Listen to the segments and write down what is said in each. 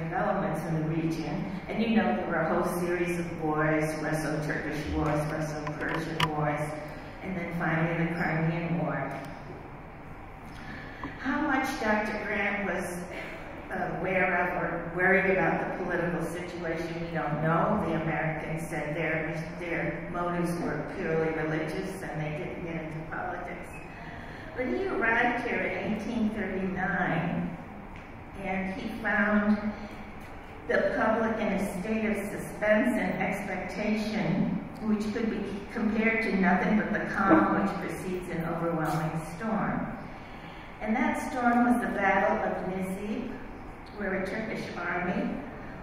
developments in the region. And you know there were a whole series of wars, Russo-Turkish wars, Russo-Persian wars, and then finally the Crimean War. How much Dr. Grant was aware of or worried about the political situation, we don't know. The Americans said their motives were purely religious and they didn't get into politics. But he arrived here in 1839 and he found the public in a state of suspense and expectation, which could be compared to nothing but the calm which precedes an overwhelming storm. And that storm was the Battle of Nizib, where a Turkish army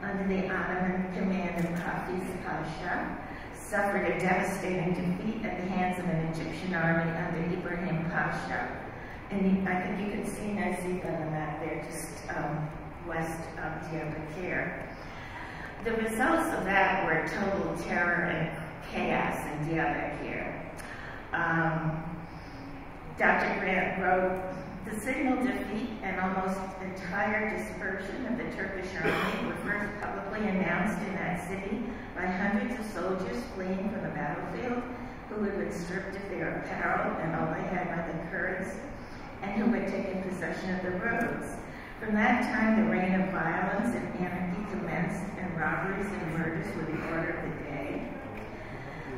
under the Ottoman command of Hafiz Pasha suffered a devastating defeat at the hands of an Egyptian army under Ibrahim Pasha. And I think you can see Nizib on the map there, just west of Diyarbakir. The results of that were total terror and chaos in Diyarbakir. Dr. Grant wrote, "The signal defeat and almost entire dispersion of the Turkish army were first publicly announced in that city by hundreds of soldiers fleeing from the battlefield who had been stripped of their apparel and all they had by the Kurds, and who had taken possession of the roads. From that time, the reign of violence and anarchy commenced, and robberies and murders were the order of the day.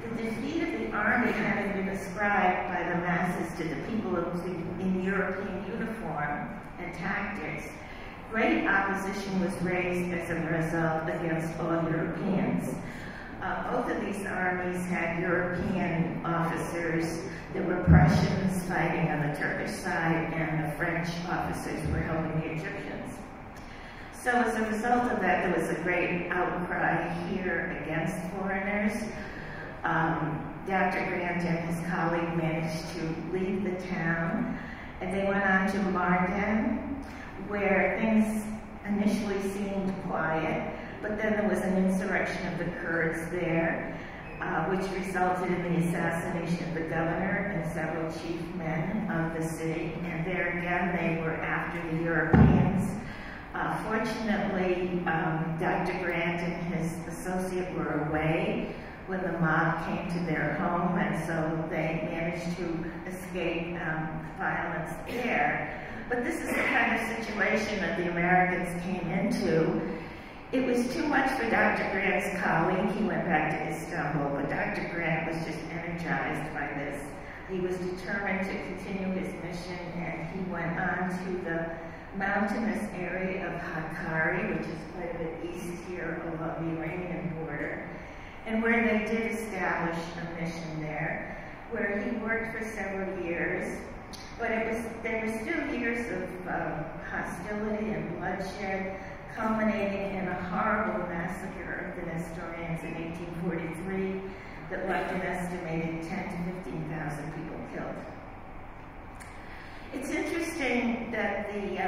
The defeat of the army having been ascribed by the masses to the people in European uniform and tactics, great opposition was raised as a result against all Europeans. Both of these armies had European officers. There were Prussians fighting on the Turkish side, and the French officers were helping the Egyptians. So as a result of that, there was a great outcry here against foreigners. Dr. Grant and his colleague managed to leave the town, and they went on to Mardin, where things initially seemed quiet, but then there was an insurrection of the Kurds there, which resulted in the assassination of the governor and several chief men of the city, and there again they were after the Europeans. Fortunately, Dr. Grant and his associate were away when the mob came to their home, and so they managed to escape violence there. But this is the kind of situation that the Americans came into. It was too much for Dr. Grant's colleague. He went back to Istanbul, but Dr. Grant was just energized by this. He was determined to continue his mission, and he went on to the mountainous area of Hakkari, which is quite a bit east here along the Iranian border, and where they did establish a mission there, where he worked for several years. But there were still years of hostility and bloodshed, culminating in a horrible massacre of the Nestorians in 1843 that left an estimated 10,000 to 15,000 people killed. It's interesting that the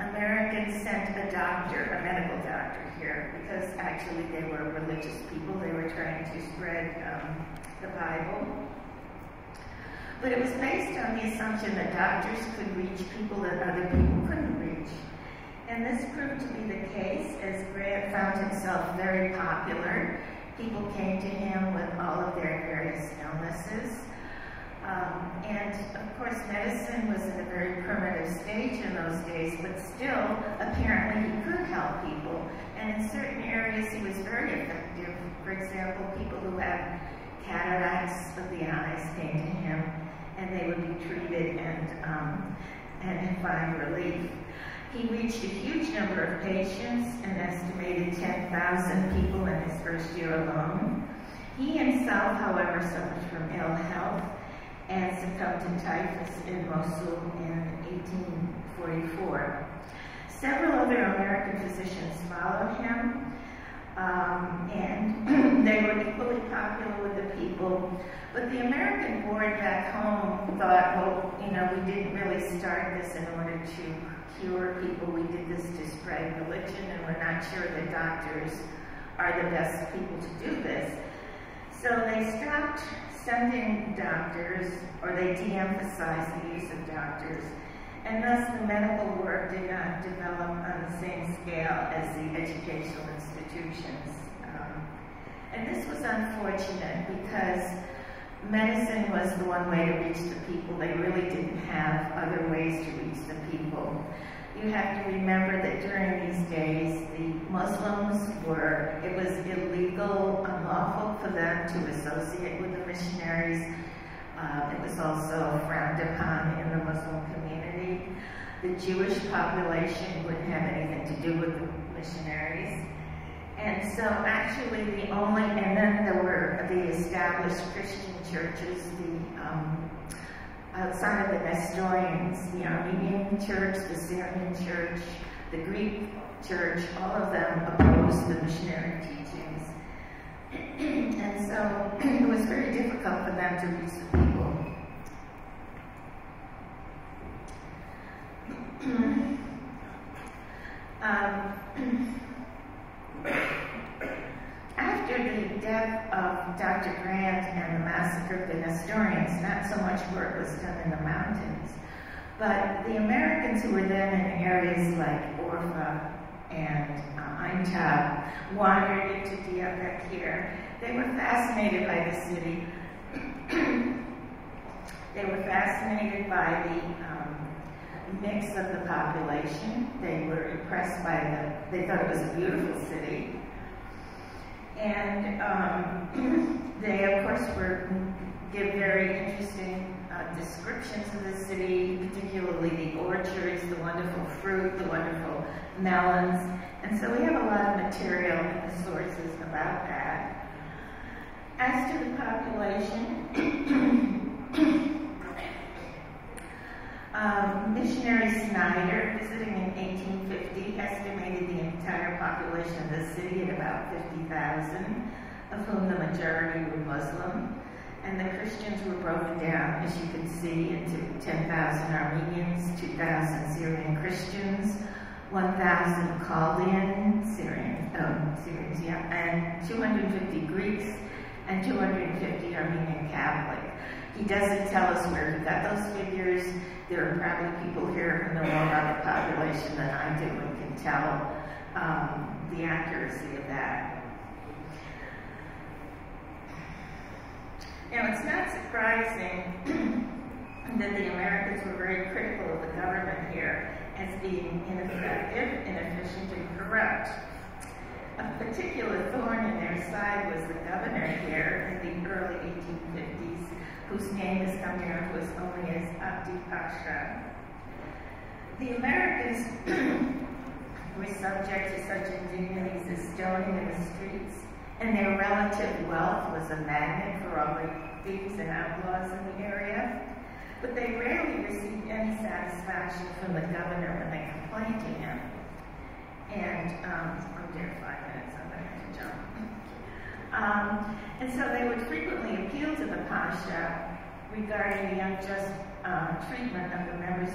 Americans sent a doctor, a medical doctor here, because actually they were religious people. They were trying to spread the Bible. But it was based on the assumption that doctors could reach people that other people couldn't reach. And this proved to be the case, as Grant found himself very popular. People came to him with all of their various illnesses. And of course, medicine was in a very primitive stage in those days, but still, apparently he could help people. And in certain areas, he was very effective. For example, people who had cataracts of the eyes came to him, and they would be treated and find relief. He reached a huge number of patients, an estimated 10,000 people in his first year alone. He himself, however, suffered from ill health and succumbed to typhus in Mosul in 1844. Several other American physicians followed him, and they were equally popular with the people. But the American board back home thought, well, you know, we didn't really start this in order to cure people. We did this to spread religion, and we're not sure that doctors are the best people to do this. So they stopped sending doctors, or they de-emphasized the use of doctors, and thus the medical work did not develop on the same scale as the educational institutions. And this was unfortunate because medicine was the one way to reach the people. They really didn't have other ways to reach the people. You have to remember that during these days, the Muslims it was illegal, unlawful for them to associate with the missionaries. It was also frowned upon in the Muslim community. The Jewish population wouldn't have anything to do with the missionaries. And so actually and then there were the established Christian churches, outside of the Nestorians, the Armenian church, the Syrian church, the Greek church, all of them opposed the missionary teachings. And so it was very difficult for them to reach the people. After the death of Dr. Grant and the massacre of the Nestorians, not so much work was done in the mountains, but the Americans who were then in areas like Orfa and Aintab wandered into Diyarbakir. They were fascinated by the city. They were fascinated by the mix of the population. They were impressed by they thought it was a beautiful city. And they, of course, give very interesting descriptions of the city, particularly the orchards, the wonderful fruit, the wonderful melons. And so we have a lot of material in the sources about that. As to the population, missionary Snyder, visiting in 1850, estimated the entire population of the city at about 50,000, of whom the majority were Muslim. And the Christians were broken down, as you can see, into 10,000 Armenians, 2,000 Syrian Christians, 1,000 Chaldean Syrians, and 250 Greeks, and 250 Armenian Catholic. He doesn't tell us where he got those figures. There are probably people here who know more about the population than I do and can tell the accuracy of that. Now, it's not surprising that the Americans were very critical of the government here as being ineffective, inefficient, and corrupt. A particular thorn in their side was the governor here in the early 1850s, whose name has come down to us only as Aghjayan. The Americans were subject to such indignities as stoning in the streets, and their relative wealth was a magnet for all the thieves and outlaws in the area. But they rarely received any satisfaction from the governor when they complained to him. And I'm there 5 minutes, I'm going to have to jump. And so they would frequently appeal to the Pasha regarding the unjust treatment of the members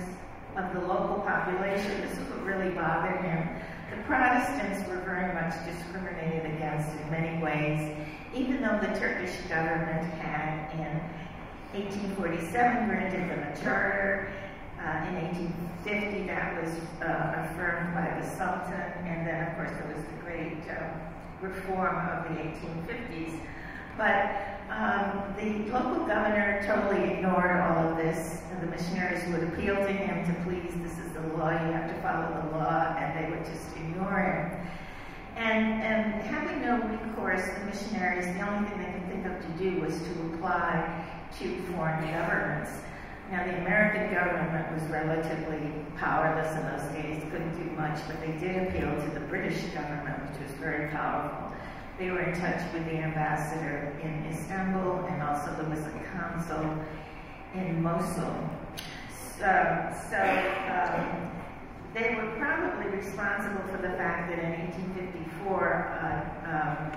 of the local population. This is what really bothered him. The Protestants were very much discriminated against in many ways, even though the Turkish government had in 1847 granted them a charter. In 1850 that was affirmed by the Sultan, and then of course there was the great reform of the 1850s. But the local governor totally ignored all of this. The missionaries would appeal to him to please, this is the law, you have to follow the law, and they would just ignore him. And having no recourse, the missionaries, the only thing they could think of to do was to apply to foreign governments. Now, the American government was relatively powerless in those days, couldn't do much, but they did appeal to the British government, which was very powerful. They were in touch with the ambassador in Istanbul, and also there was a consul in Mosul. They were probably responsible for the fact that in 1854, a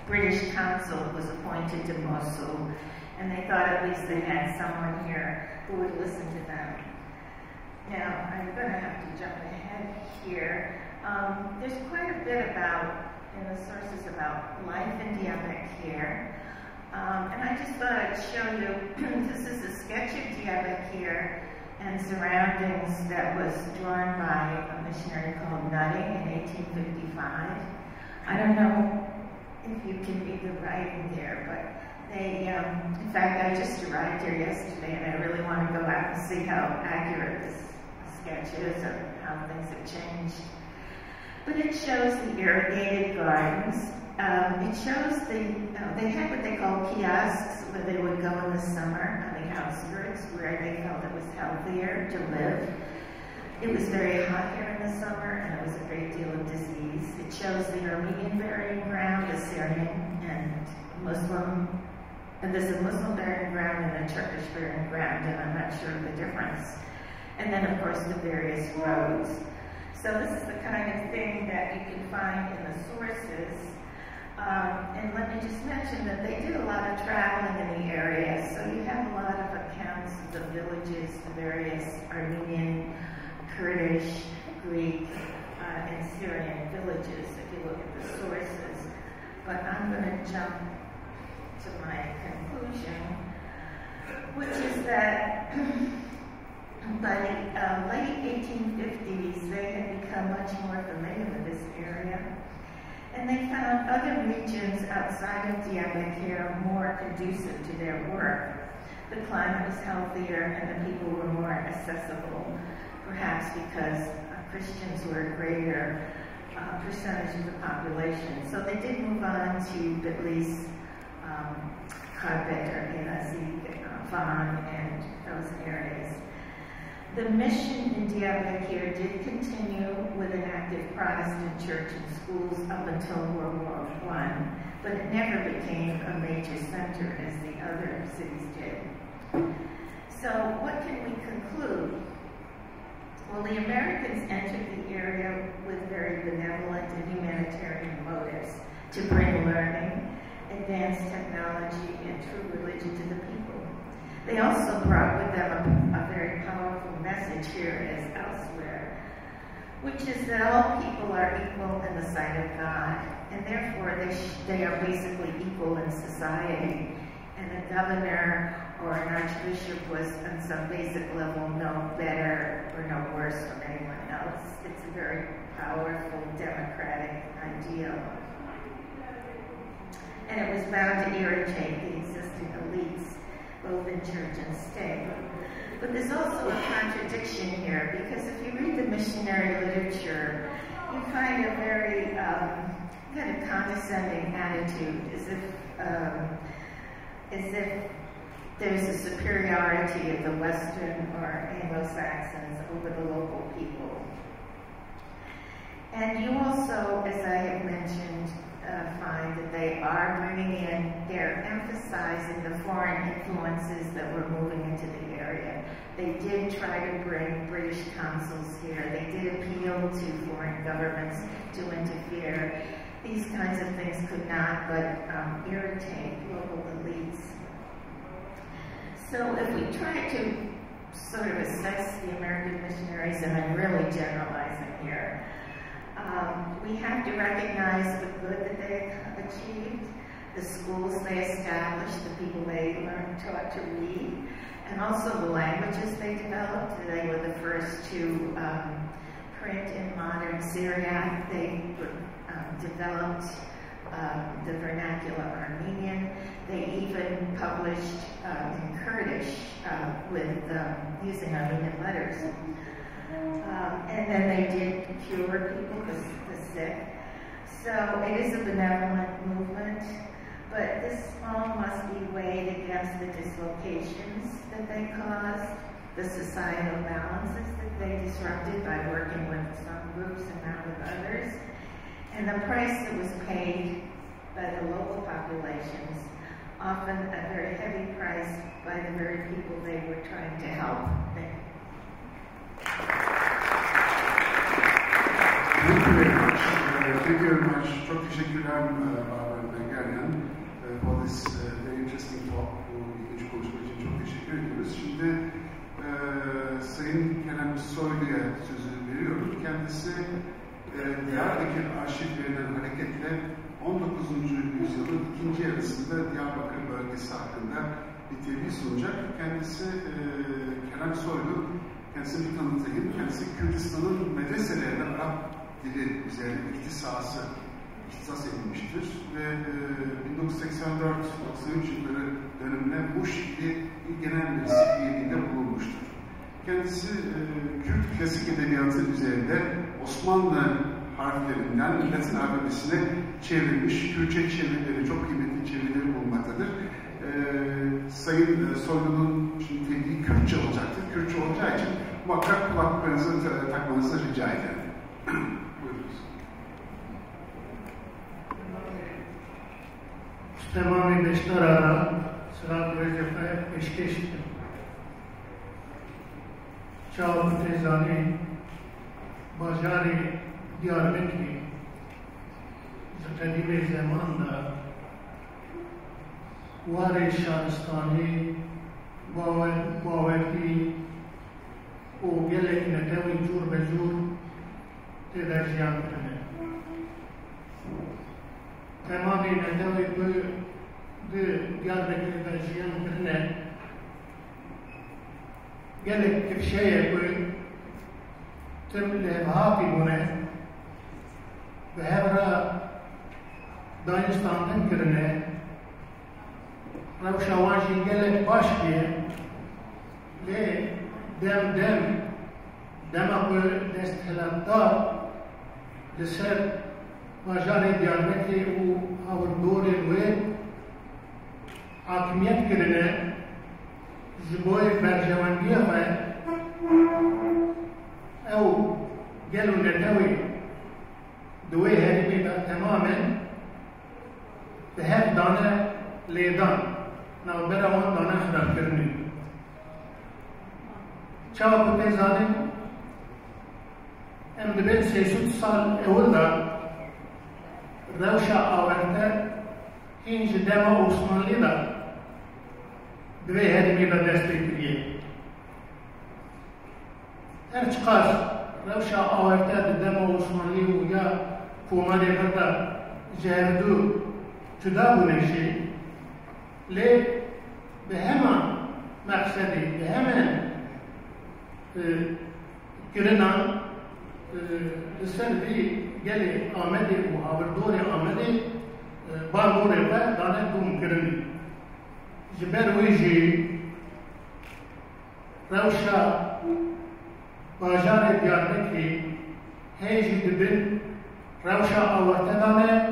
British consul was appointed to Mosul, and they thought at least they had someone here who would listen to them. Now, I'm going to have to jump ahead here. There's quite a bit in the sources about life in Diyarbakir. And I just thought I'd show you, this is a sketch of Diyarbakir and surroundings that was drawn by a missionary called Nutting in 1855. I don't know if you can read the writing there, but they, in fact, I just arrived here yesterday and I really want to go out and see how accurate this sketch is or how things have changed. But it shows the irrigated gardens. It shows they had what they call kiosks where they would go in the summer on the outskirts where they felt it was healthier to live. It was very hot here in the summer and there was a great deal of disease. It shows the Armenian burying ground, the Syrian and Muslim, and there's a Muslim burying ground and a Turkish burying ground, and I'm not sure of the difference. And then of course the various roads. So this is the kind of thing that you can find in the sources. And let me just mention that they did a lot of traveling in the area, so you have a lot of accounts of the villages, the various Armenian, Kurdish, Greek, and Syrian villages, if you look at the sources. But I'm going to jump to my conclusion, which is that by the late 1850s, they had become much more familiar with this area. And they found other regions outside of Diyarbakir more conducive to their work. The climate was healthier and the people were more accessible, perhaps because Christians were a greater percentage of the population. So they did move on to Bitlis, Karbet, or Elazig, Van, and those areas. The mission in Diyarbakir did continue with an active Protestant church and schools up until World War I, but it never became a major center as the other cities did. So what can we conclude? Well, the Americans entered the area with very benevolent and humanitarian motives to bring learning, advanced technology, and true religion to the people. They also brought with them a very powerful message here as elsewhere, which is that all people are equal in the sight of God, and therefore they are basically equal in society. And a governor or an archbishop was on some basic level no better or no worse from anyone else. It's a very powerful democratic ideal. And it was bound to irritate the existing elites, both in church and state. But there's also a contradiction here, because if you read the missionary literature, you find a very kind of condescending attitude, as if there's a superiority of the Western or Anglo-Saxons over the local people. And you also, as I have mentioned, find that they are bringing in, they're emphasizing the foreign influences that were moving into the area. They did try to bring British consuls here. They did appeal to foreign governments to interfere. These kinds of things could not but irritate local elites. So if we try to sort of assess the American missionaries, and I'm really generalizing here, we have to recognize the good that they achieved, the schools they established, the people they taught to read, and also the languages they developed. They were the first to print in modern Syriac. They developed the vernacular Armenian. They even published in Kurdish with using Armenian letters. And then they did cure people, the sick. So it is a benevolent movement, but this all must be weighed against the dislocations that they caused, the societal balances that they disrupted by working with some groups and not with others, and the price that was paid by the local populations, often a very heavy price by the very people they were trying to help. Thank you very much. Thank you very much. Çok teşekkürler Merguerian for this very interesting talk. Bu ilginç konuşma için çok teşekkür ediyoruz. Şimdi Sayın Kerem Soylu'ya sözü veriyorum. Kendisi Diyarbakır arşivlerinden hareketle 19. yüzyılın ikinci yarısında Diyarbakır bölgesi hakkında bir tebliğ sunacak. Kendisi Kerem Soylu, kendisini bir tanıtayım. Kendisi Kürdistan'ın medreselerinde Arap dili üzerine ihtisas edilmiştir ve 1984-93 yılları döneminde Muş ili genel üyeliğinde bulunmuştur. Kendisi Kürt klasik edebiyatı üzerinde Osmanlı harflerinden Latin alfabesine çevrilmiş, Kürtçe çevirileri, çok kıymetli çevirileri bulunmaktadır. Sayın Soylu'nun şimdi tebliği Kürtçe olacaktır. Kürtçe olacağı için muhakkak kulaklıklarınızı takmanızı rica ederim. Buyurunuz. Tamamı beşler ara sıra vazifeye peşkeştir. Çağlı tezani Bajarı Diyarbekir kadime zamanda Var-ı Şaristani Bavaki o gelek netevi cur ve cur tederciyan kırme. Tamamı netevi bu Diyarbekir tederciyan kırme gelek bir şeye bu tüm levhati bune ve hevra Danistan'dan kırne Revşavanşi gelek baş diye le dema bu desthelaptar deser Bajarı Diyarbekir u havurdore ve hakimiyet kırne jiboy berjevandiye ve ev gelu netevi دوی هرمی دا تماما به هر دانه لیدان نو براوان دانه خراب کرنی چاو کتے زادن ام دبین 300 سال اول دا روشا آورده هینج دما عثمانلی دا دوی هرمی دا دسته کریه هر چقدر روشا آورده دما عثمانلی و یا کومه برده جهردو جدا بونشی لی به همان مقصدی به همان گرنان لسر بی گلی آمده و آوردور آمده باغوره و دانه دوم کرنی جبر ویجی روشا باجار دیاربکری هیجی دبن روشا آورتدانه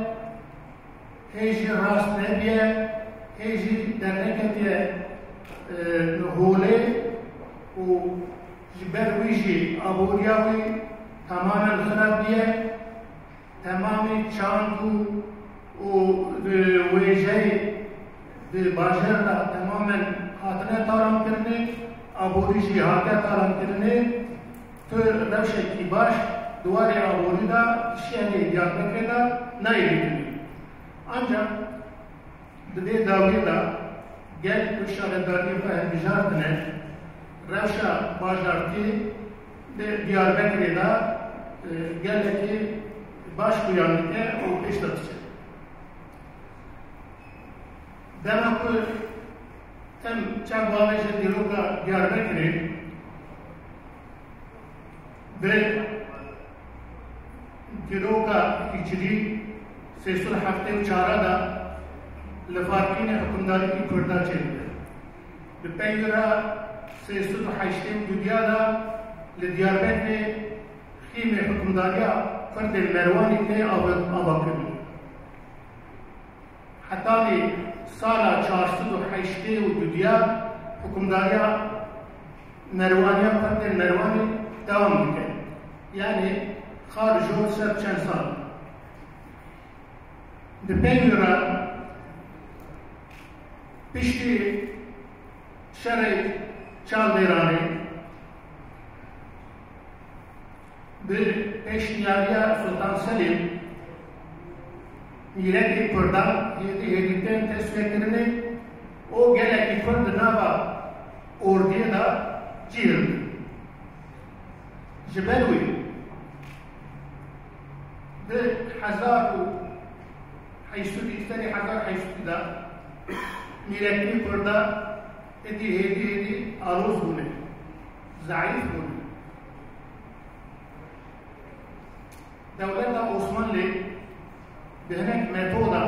هیچ راست نبیه هیچ در نکتیه نهوله و جبر ویجی آبوریاوی تماما خراب بیه تمامی چاندو و ویجه باجر را تماما خاطنه تارم کرنه آبوریجی حاطه تارم کرنه تو روشکی باش دواری آبوری دا شیعه Diyarbakır da neydi? Ancak dedi davri da gel işaretleri fahimcilerine Revşa Bajarti de Diyarbakır'da geldi baş kuyanlıkta o işletecek. Demek ki hem çabalaşı diroka Diyarbakır'ı ve diroka hicri sesul hafte çarada lefakine hükümdarı kurda çevirdi. Ve peygara sesul haştem dünyada le Diyarbakır hime hükümdarıya kurd Merwani te abakır. Hatta ni sala 408 dünya hükümdarıya Merwani'ye kurd Merwani devam ediyor. Yani خارجون سر چند سال به پیورا پشتی شرع چال دیرانی به پیشنیاریا سلطان سلیم میلتی کردان هدیتن تسویه کرنه او گلکی کرد ناوا اردیه دا جیرد جبلوی به حزار و حیثوتی اکتری حزار حیثوتی دا میلتی کرده هدي عروض بونه ضعيف بونه دولة عثمانlı بهناك ميثودا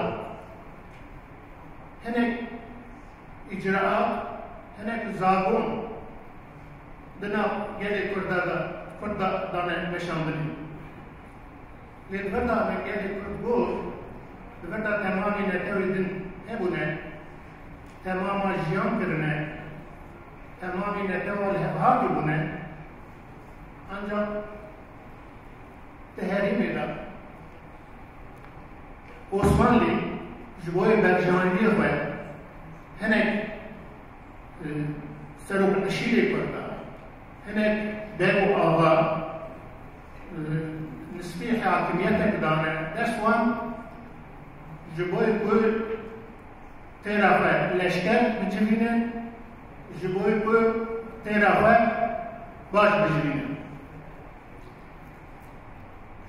هناك إجراءات هناك زاغون دنا جالي كردا دانا مشاملين لدفردا من جالي كردور دفردا تمامي نتويدن هبونه تمام جيان کرنه تمامی نتوال هفهاتی بونه ancak teherimi da Osmanlı jiboy berjaniliği ve henek serok aşile kurda henek dev ağa nisbi hakimiyete dane deswan jiboy koy terafa leşker bicivine jiboy koy terafa baş bicivine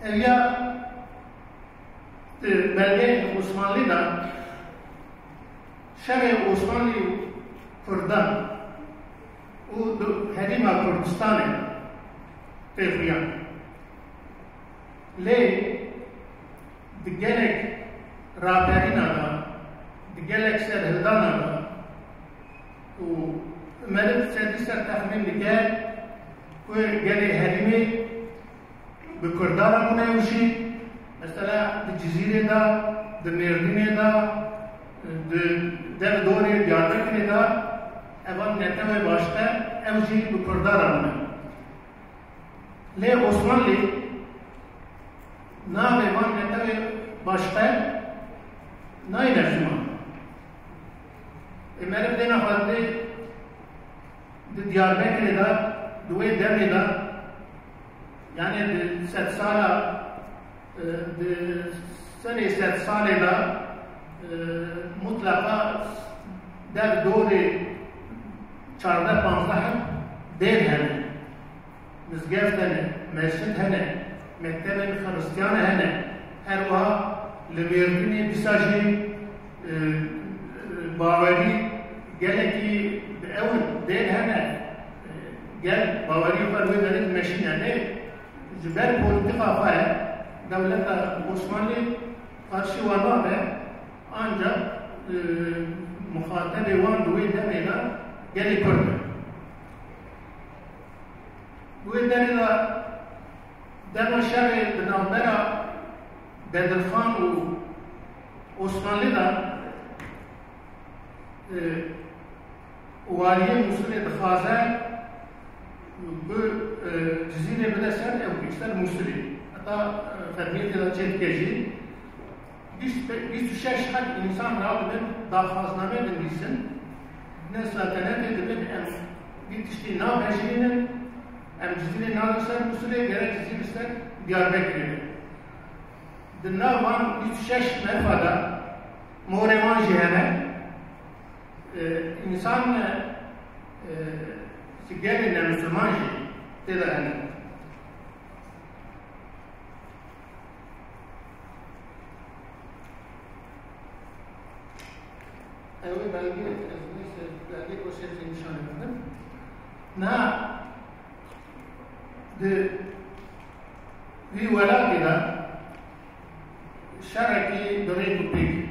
evya belge Osmanlı'da şer Osmanlı Kurdan o Hedima Kurdistan'ı tefriyan le digelek raperina digelek serhildana o merif sedisler tahmin dike o gele Hedimi bir Kurdara bunayuşi mesela Cezire'de, Merguerian'da, Diyarbakır Diyarbakır'da evan neteme başta evcil bir Kurdara bunay. Le Osmanlı na evan neteme başta na inerjman. Merhaba dena halde Diyarbakır'da, Duve Demir'da yani 7 sala sene 7 saleda mutlaka der doğru 14-15 değil hene mizgeftene, mescid hene mekteben Hristiyan hene her vaha Merguerian disajı baveri gele ki evun değil hene gel baveri parvederin meşinene Jüber politika var, devlet Osmanlı karşı var ve ancak muhatebe var duyu demeyla geri kurdu. Duyu demeyla demeşeri dınavbera Bedirhan o Osmanlı'da valiye musulü dıkhazer bu Cezire bileser evlilikler musulü. Hatta fermiyet ya da çetkeci bir tüşeş hak insan rahatının daha fazla edilmişsin. Ne saltanet edilir bir tişti na beşinin Cezire nalıslar musulü gerek Cezire'ler Diyarbekir'de. Dinler var bir tüşeş menfada moreman jihene insan gelin Müslüman şey dedi. Evet, belge prosesi nişan edildim. Na de vivalakida şereki döreytupik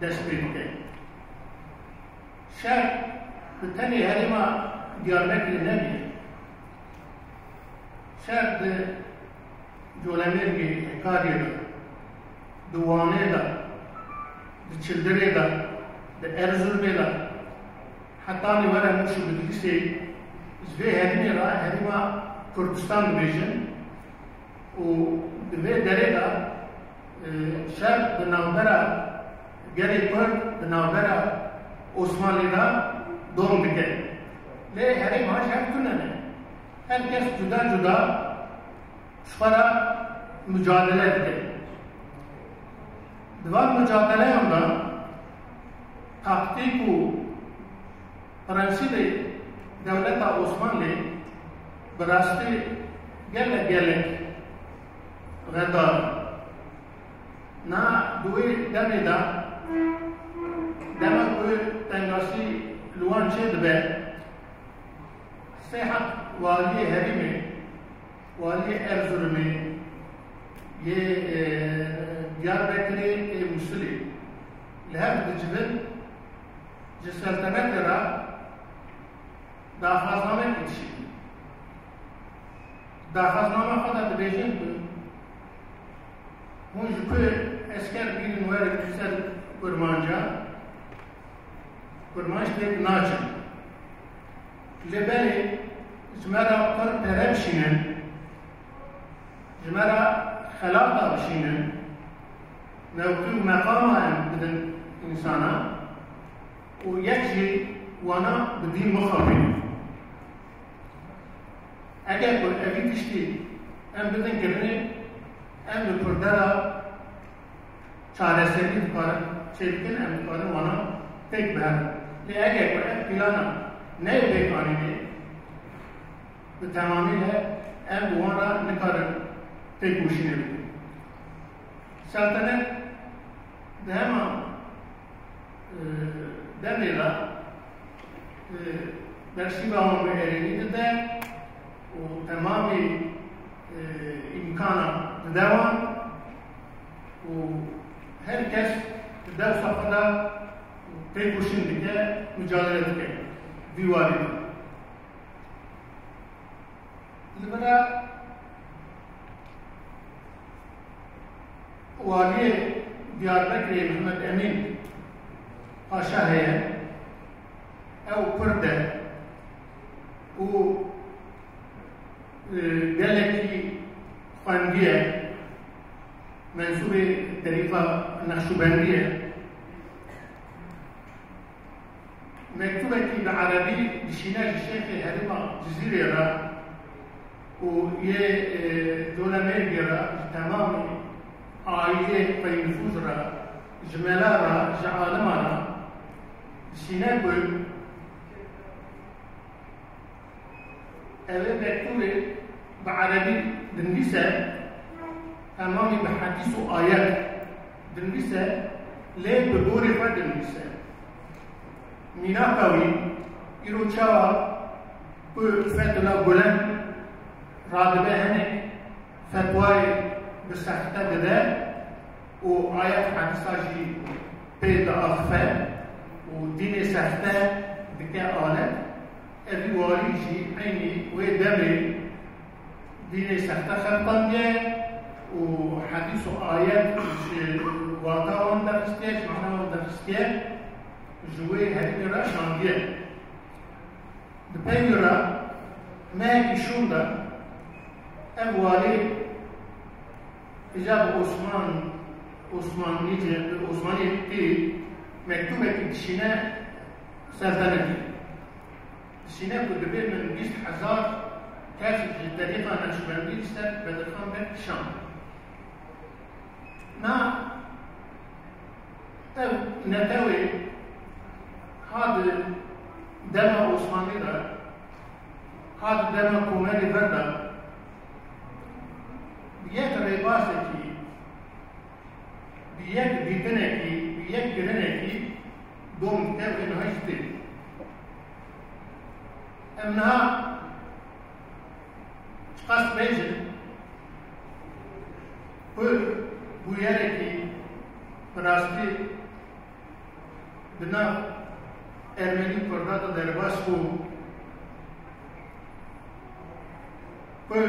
despirike. Şer büteni herima Diyarbakır nebi şer de Jolemergi Kadi'da Duvane'da Çildire'da Erzurum'da hatta ne var hem şu bilgisi ve herima Kurdistan bejin o ve dereda şer de navbera geri Kurd de navbera Osmanlı'da doğum dike le her maaş hep tünene. Herkes cüda şfara mücadele etti. Divar mücadele yanında taktiku prensibi devlet Osmanlı berastı gele redar. Na duy demida demek bu tengasi لوان شد به ساحة والي هرمي والي أرزرمي Diyarbakır'ı Müslü لهذا الجبل جسالتنا را داخلنامه کشی داخلنامه خدا دبیجن بود اون جبه اسکر بیرون وارد کسر کرمانج دید ناچن لبری جمرا پر پربشینن جمرا خلاقه بشینن نوکو مقامه بدن insana o yekçi wana bidî mixabîn. Eger ku evî tiştî em bidin kirinê em li purdera çareserî dikarin çêbikin em dikarin wana têk biherin. Lê eger ku ev plana neyê pêkanînê bi temamîle em bi wan re nikarin têk wişînê bikin. Seltenet di hema demira dersiba ve erenide de o tamamı imkana devam o herkes dev safhada tek başındaki mücadele ediyor divari. Libera vali Diyarbakır Mehmet Emin Paşa heye, ev pırde, o geleki fandiye, mensubi tariqa Nakşibendiye, mektubeki Arabi dişine Şeyh Herima Cizirera, o ye dolameyra tamamı aile ve nüfuzra, cmelara, caalimara, Sinebül evet mektubı بعربي دنبيسة أمامي بحديث وآيات دنبيسة ليه بقولي فا دنبيسة مينا كوي إيرو تشاوا بفتلا بلن رادبه هنك فتواي بسحتة ده وآيات حديثة جي بيد أخفى ودين سحتة بكا آلت أبي والي جي عيني ودمي دين سحتة خلطانية وحديث آيات واقعون درستية معناه درستية جوي هذه راشاندية دبيرا ما يشوندا أولي إجاب عثماني تي مكتوبة كتشينا سلطنتي تشينا كتبه من 20,000 كاتب الطريقة نشبندي استاد بدرخان بك شام ما نتاوي هذا دم عثماني ده هذا دم كومالي برده بيك ريباسكي بيك ديتنكي بيك جرنكي دوم تابع نهايتي امنها قصد بيجن bu yereki براستی بنا ارمنی پردادا در باسکو پر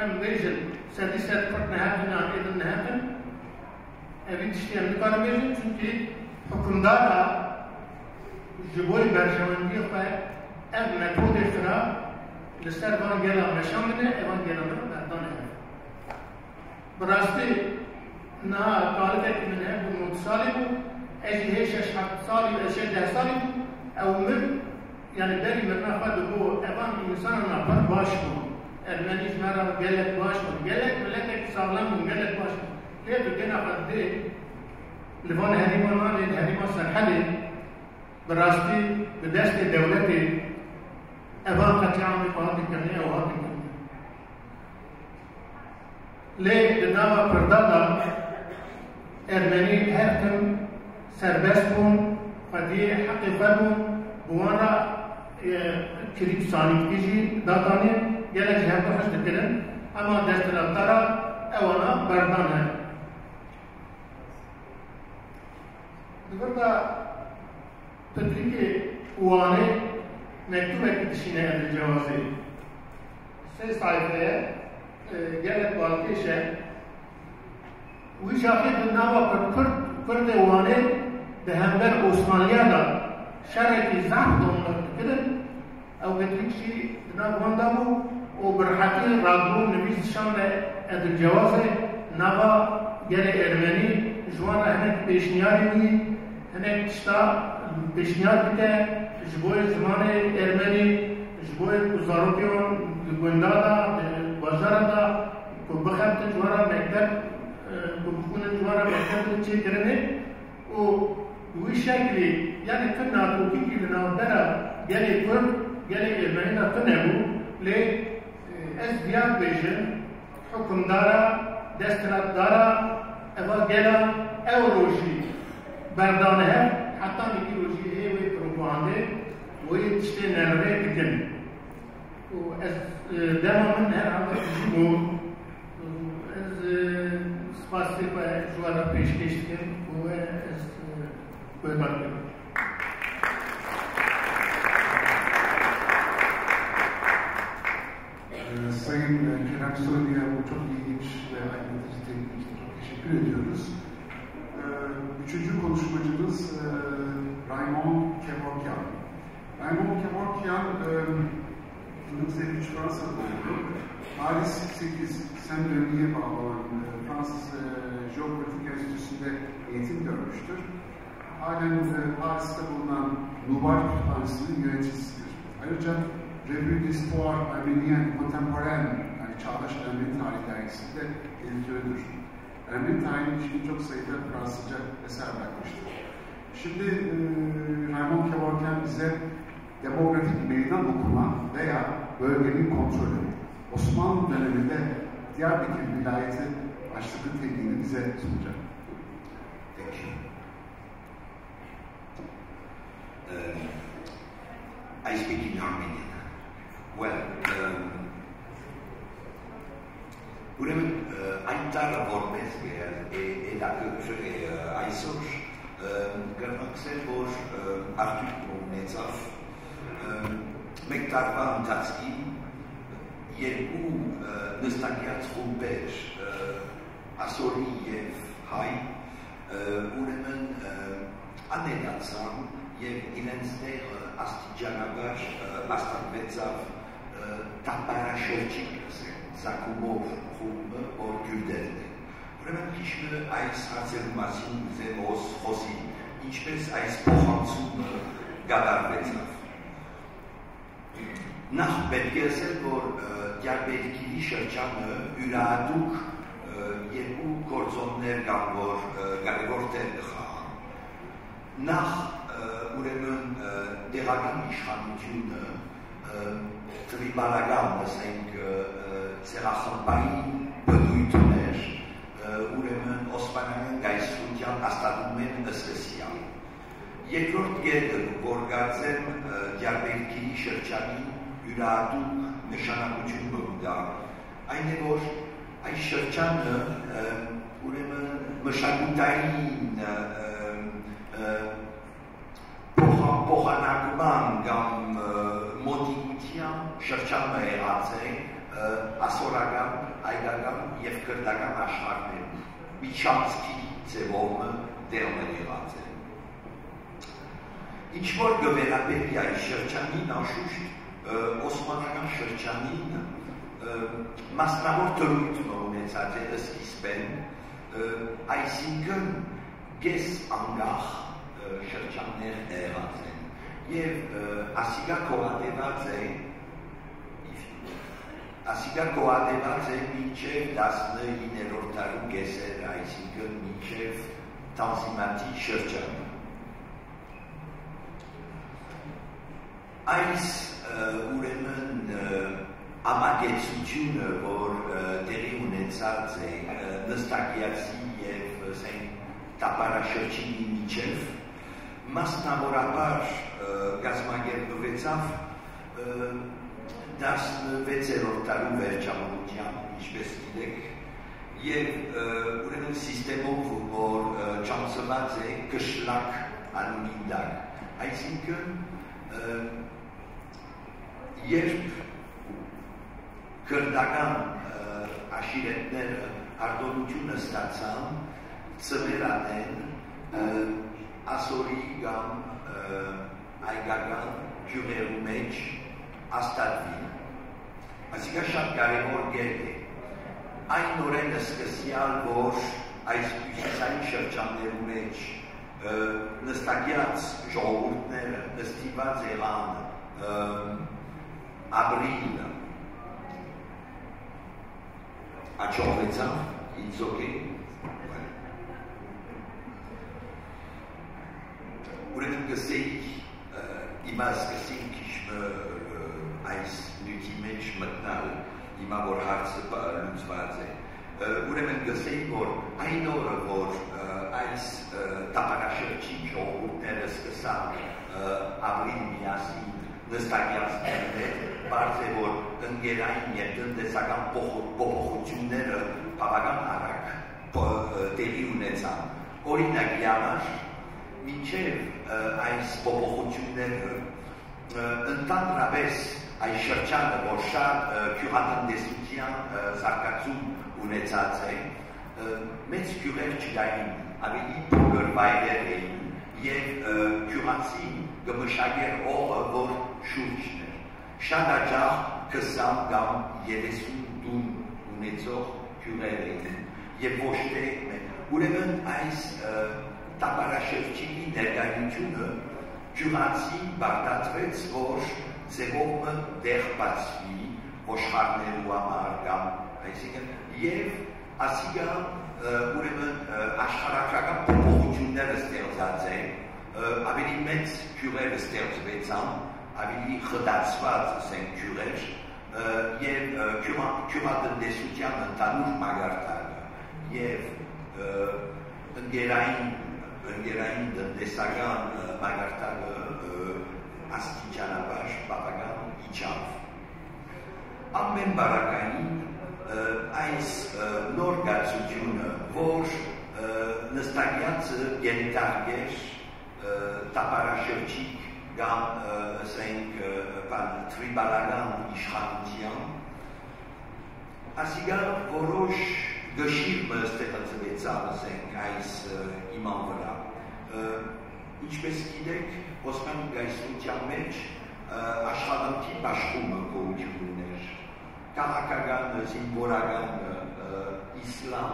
ام بیجن سدیست فرد نهاتن آقیدن نهاتن اوید اشتیم نکار بیجن چونکه حکمدارا جبوی برجواندی خواه ام متود اخترا لسر وان گلا نشان بده اوان گلا رو بردانه براستی نه طالبه من هم متصالب اجي هيش 7 صالب اجي 10 صالب او من يعني بالي من ناخذ هو ايضا انسان نعبر باشكو المانيش مره قال لك باشكو قال لك ملكك سلام قال لك باشكو ليه بدنا قد ايه لفون هذه ما هذه ما سرحلي براستي بدست دولتي ايضا قد يعمل هذه الكلمه او هذه الكلمه ليه دناوا پردادا ارمنی هرکم سربست بون قدی حق بون buana kilit sanikiji datani gelek jihata hastedilen ama destinatlara evana berdane. Burada Petriki uane mektup etişine edileceğizi ses sayfaya gelek bazı şey bu şahit nava per uane dehember Osmanlı'da şereki zahd olmak keder ev Petriki navanda bu o berhati radbu neviz şanla edileceğizi nava gelek Ermeni jwana henek peşniyari henek işte peşniyar bide jboy zamanı Ermeni jboy Zaropiyon Gündada Bazarada Kurbakat'ta jwana mektep Kurbakat'ta jwana mektep çekirini o bu şekli yani tırnağı tukiki navdara gele Kurd gele Ermeni tırne bu le ez diyar bejin hükümdara destinatdara eva gelen evroji berdane hem hatta mikroji ve propaganda o işte nerede gidin o ez devamın her anda bu ez spasiba juara peşkeştim o ez koymadım. Sayın Kerem Soylu'ya bu çok ilginç ve aydınlatıcı teklif için çok teşekkür ediyoruz. Üçüncü konuşmacımız Raymond Kévorkian. Raymond Kévorkian 1953 Fransa'da doğdu. Paris 8 Sen Dönü'ye bağlı olan Fransız Jeografik Enstitüsü'nde eğitim görmüştür. Halen Paris'te bulunan Nubar Kütüphanesi'nin yöneticisidir. Ayrıca Revue d'Histoire Arménienne Contemporaine, yani Çağdaş Ermeni Tarihi dergisinde editörüdür. Ermeni tarihinin için çok sayıda Fransızca eser bırakmıştır. Şimdi Raymond Kévorkian bize demografik meydan okuma veya bölgenin kontrolü, Osmanlı döneminde Diyarbakır vilâyeti başlıklı tebliğini bize sunacak. Peki. I speak in Armenian. Well, ուրեմն այն տարը որպես այսօր կրնոքսել, որ արդյունքում ունեցավ մեկ տարվա ընթացքի երկու նստակյաց խումբեր ասորի և հայ ուրեմն անելացան և իրենց տեղը աստիճանաբար աստանվեցավ տապարաշրջիկ Զակումով խումբը, որ գյուդերն է։ Ուրեմն քիչ այս հարցերի մասին ուզեմ խոսի, ինչպես այս փոխանցումը կատարվեցավ։ Նախ պետք է ասել, որ Դիարբեկիրի շրջանը յուրահատուկ երկու գործոններ կան, որ կարևոր տեղ խաղան։ Նախ ուրեմն տեղական իշխանությունը տրիբալական, ասենք, սեղախմբային բնույթներ, ուրեմն Օսմանյան գայսրության հաստատում են ըստ երկրորդ գետը, որ գացեմ Դիարբեկիրի շրջանի յուրահատուկ նշանակություն ունի, այն է, որ այս շրջանը ուրեմն մշակութային փոխանակման կամ մոտիկության շրջանը եղած է ասորական, այգական և կրդական աշխարհներում միջանցքի ձևով դերն եղած է։ Ինչ որ կվերաբերի այս շրջանին, անշուշտ օսմանական շրջանին մասնավոր դրույթ ունեցած է սկիզբեն, այսինքն կես անգախ շրջաններ եղած են և ասիկա կողատեված է մինչև 19-րդ դարու կեսերը, այսինքն մինչև Տանզիմատի շրջանը։ Այս ուրեմն ամագեցությունը, որ տեղի ունեցած է նստակյացի և տապարաշրջինի միջև, մասնավորաբար gazmager dovedzav, das vecerortaru verčamonutiam, ինչպես գիտեք, եւ ուրեմն սիստեմով, որ ճանցված է կշլակ անունին դակ, այսինքն երբ քրդական աշիրետները արտոնությունը ստացան, ծվերանեն ասորի կամ այգական գյուղերու մեջ աստատվին, այսինքն շատ կարևոր գետ է, այն օրենը սկսյալ, որ այս հյուսիսային շրջաններու մեջ նստակյաց ժողովուրդները նստիված եղան ապրիլ աչողվեցան, it's okay. Ուրեմն գսեի, իմա սկսենք իշմը այս նյութի մեջ մտնալ, իմա որ հարցը լուծված է, ուրեմն գսեի, որ այն օրը, որ այս տապարաշրջիկ ժողովուրդները սկսան ապրիլ միասին նստակյացները, բարձ է, որ ընկերային և տնտեսական փոփոխությունները բավական արագ տեղի ունեցան։ Օրինակ յամար, մինչև այս փոփոխությունները ընդհանրապես այս շրջանը, որ շատ գյուղատնտեսության զարգացում ունեցած է, մեծ գյուղեր չկային, ավելի փոքր վայրեր էին և գյուղացին կմշակեր օղը, որ շուրջն էր։ Շատ աջախ 20 կամ 30 տուն ունեցող գյուղեր էին և ոչ թե ուրեմն այս տապարաշրջիկի ներկայությունը գյուղացին բարդացվեց, որ ձևովը դեղ բացվի ոշխարներու համար կամ այսինքն և ասիկա ուրեմն աշխարհագրական փոփոխությունները ստեղծած են, ավելի մեծ գյուղերը ստեղծվեցան, ավելի խտացված ասենք գյուղեր և գյուղատնտեսության ընդհանուր մագարտակը և ընկերային տնտեսական մագարտակը աստիճանաբար բավական իջավ։ Ամեն բառակային այս նոր գացությունը, որ նստակյացը գենիտարգեր տապարաշրջիկ կամ ասենք տրիբալական իշխանության, ասիկա որոշ գշիրը ստեղծվեցավ ասենք այս իման վրա։ Ինչպես գիտեք, Օսմանյան գայսրության մեջ աշխատանքի բաշխումը գոյություն ուներ, քաղաքական, զինվորական, իսլամ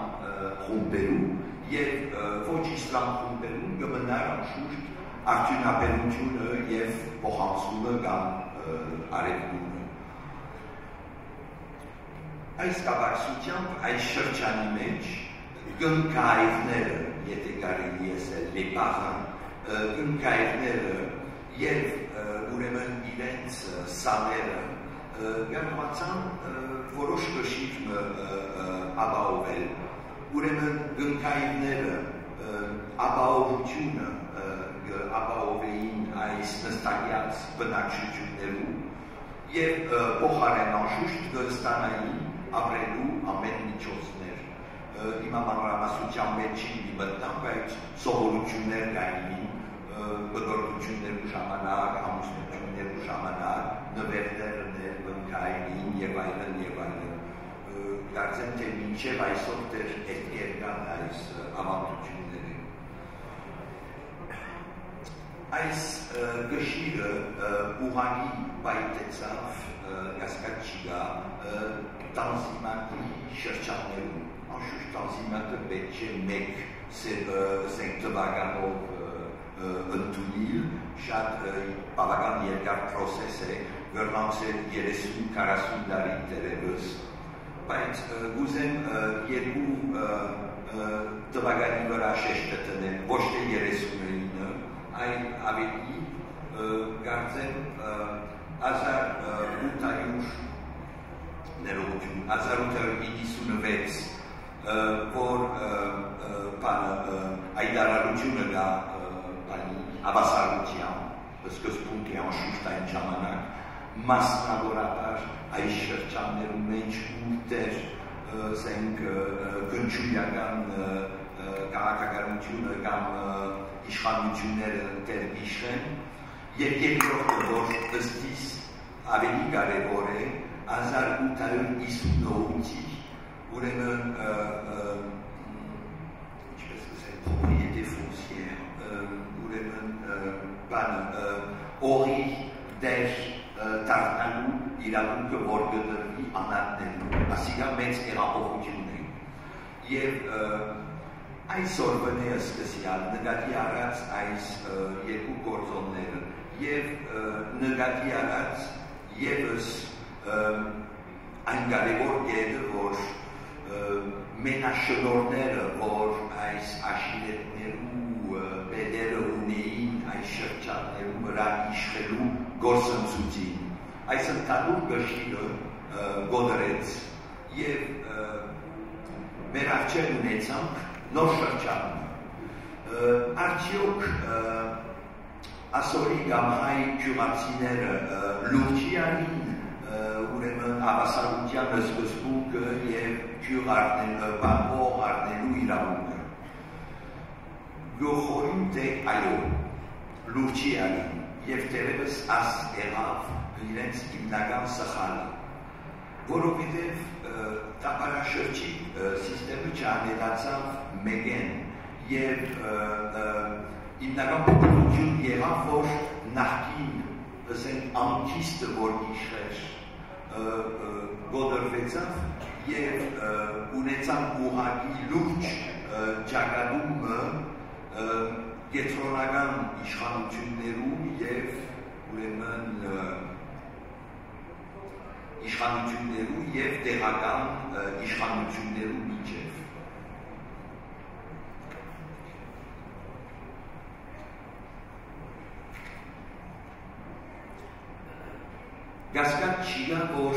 խումբերու և ոչ իսլամ խումբերու կմնար անշուշտ արդյունաբերությունը և փոխանցումը կամ արևմուտքը։ Այս կապակցությամբ այս շրջանի մեջ գնքայրները, եթե կարելի ասել, լեպաղան, գնքայրները և ուրեմն իրենց սաները կարողացան որոշ կշիռ ապահովել, ուրեմն գնքայրները ապահովությունը ապահովեին այս նստակյաց բնակչություններում և փոխարեն անշուշտ կստանային ապրելու ամեն միջոցներ։ Հիմա մանրամասնության մեջ չի մտնում, բայց սովորություններ կային, բնորդություններու ժամանակ, ամուսնություններու ժամանակ, նվերներներ բնքային և այլն և այլն։ Կարծեմ, թե մինչև այսօր դեռ հետքեր կան այս ավանդությունները։ Այս գշիրը ուղղակի պայթեցավ կասկածիգա տանզիմատի շրջաններում։ Անշուշտ տանզիմատը պետք չէ մեկ սենք տվականով ընդունել, շատ բավական երկար պրոսես է, որոնց է 30-40 տարի դերևս, բայց գուզեմ երկու տվականի վրա շեշտը տնել, ոչ թե 39-ը, այն ավելի կարծեմ 1896, որ այդարարությունը գա ավասարության սկզբունք է անշուշտ այն ժամանակ, մասնավորաբար այս շրջաններում մեջ ուտեր ասենք գնչույական քաղաքականությունը կամ իշխանությունները դեր իշխեն եւ երկրորդը որ ըստիս ավելի կարևոր է 1898-ի ուրեմն ինչպես ասեմ propriété foncière ուրեմն բանը օրի դեր դառնալու իրավունքը որ գտնվի անհատներում ասիկա մեծ հեղափոխություն է եւ այսօր բնեը սկսյալ նկատի առած այս երկու գործոնները եւ նկատի առած եւս այն կարևոր կետը որ մենաշնորհները որ այս աշիլետներու բեդերը ունեին այս շրջաններում վրա իշխելու գործընթացին այս ընդհանուր գշիրը գոդրեց եւ մեր առջև ունեցանք նոր շրջան արդյոք ասորի կամ հայ գյուղացիները լուրջ արին ուրեմն հավասարության սկզբունքը եւ գյուղ առնելու իրավունքը գողորին թե այո լուրջ արին եւ դերևս աս եղավ իրենց հիմնական սխալը որովհետեւ տապարաշրջիկ սիստեմը չանետացավ մեկեն եւ հիմնական փոփոխություն եղավ որ նախքին ասենք անկիստը որ իշխեր գոդրվեցավ եւ ունեցան ուղղակի լուրջ ճակատումը կենտրոնական իշխանություններու եւ ուրեմն իշխանություններու եւ տեղական իշխանություններու միջեւ Գասկած չի գա, որ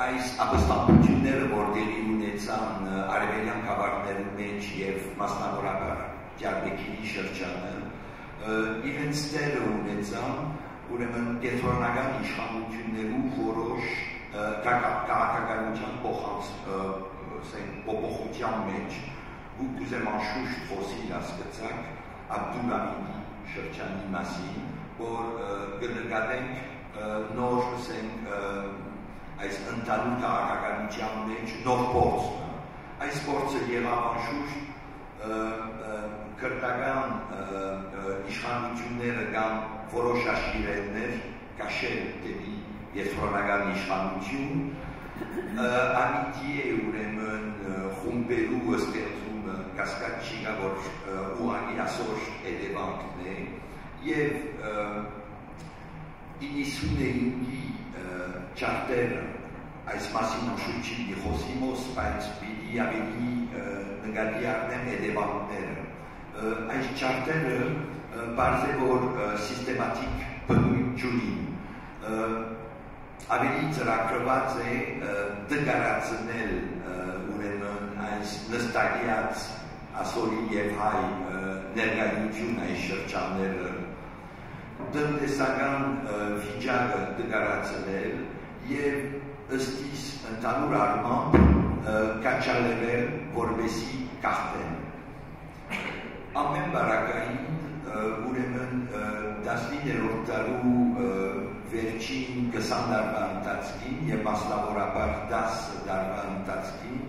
այս ապստամբությունները, որ դերի ունեցան արևելյան կավարներու մեջ և մասնավորաբար Դիարբեկիրի շրջանը, իրենց դերը ունեցան, ուրեմն կենտրոնական իշխանություններու որոշ քաղաքականության փոփոխության մեջ, ու կուզեմ անշուշտ խոսիլ հասկացանք Աբդուլամիդի շրջանի մասին, որ կնկատենք նոր այս ընդհանուր քաղաքականության մեջ նոր փորձ այս փորձը եղավ անշուշտ քրդական իշխանությունները կամ որոշ աշկերտներ կաշել դեպի կենտրոնական իշխանություն ամիթի է ուրեմն խումբերու ստեղծումը կասկած չի գա որ ուղղակի ասոր հետևանքն է եւ 95-ի ճարտերը այս մասին անշուշտ չի խոսիմոս, բայց պիտի ավելի նկատի առնեն հետևանքները։ Այս ճարտերը բարձ է որ սիստեմատիկ բնույթ չունին։ Ավելի ծրագրված է դգարացնել ուրեմն այս նստակյաց ասորի եւ հայ ներկայություն այս շրջանները տնտեսական վիճակը դգարացնել եւ ըստիս ընդհանուր առմամբ կաչալերել որպեսի կախտեն ամեն բարակային ուրեմն 19-րդ դարու վերջին 20 տարվա ընթացքին եւ մասնավորաբար 10 տարվա ընթացքին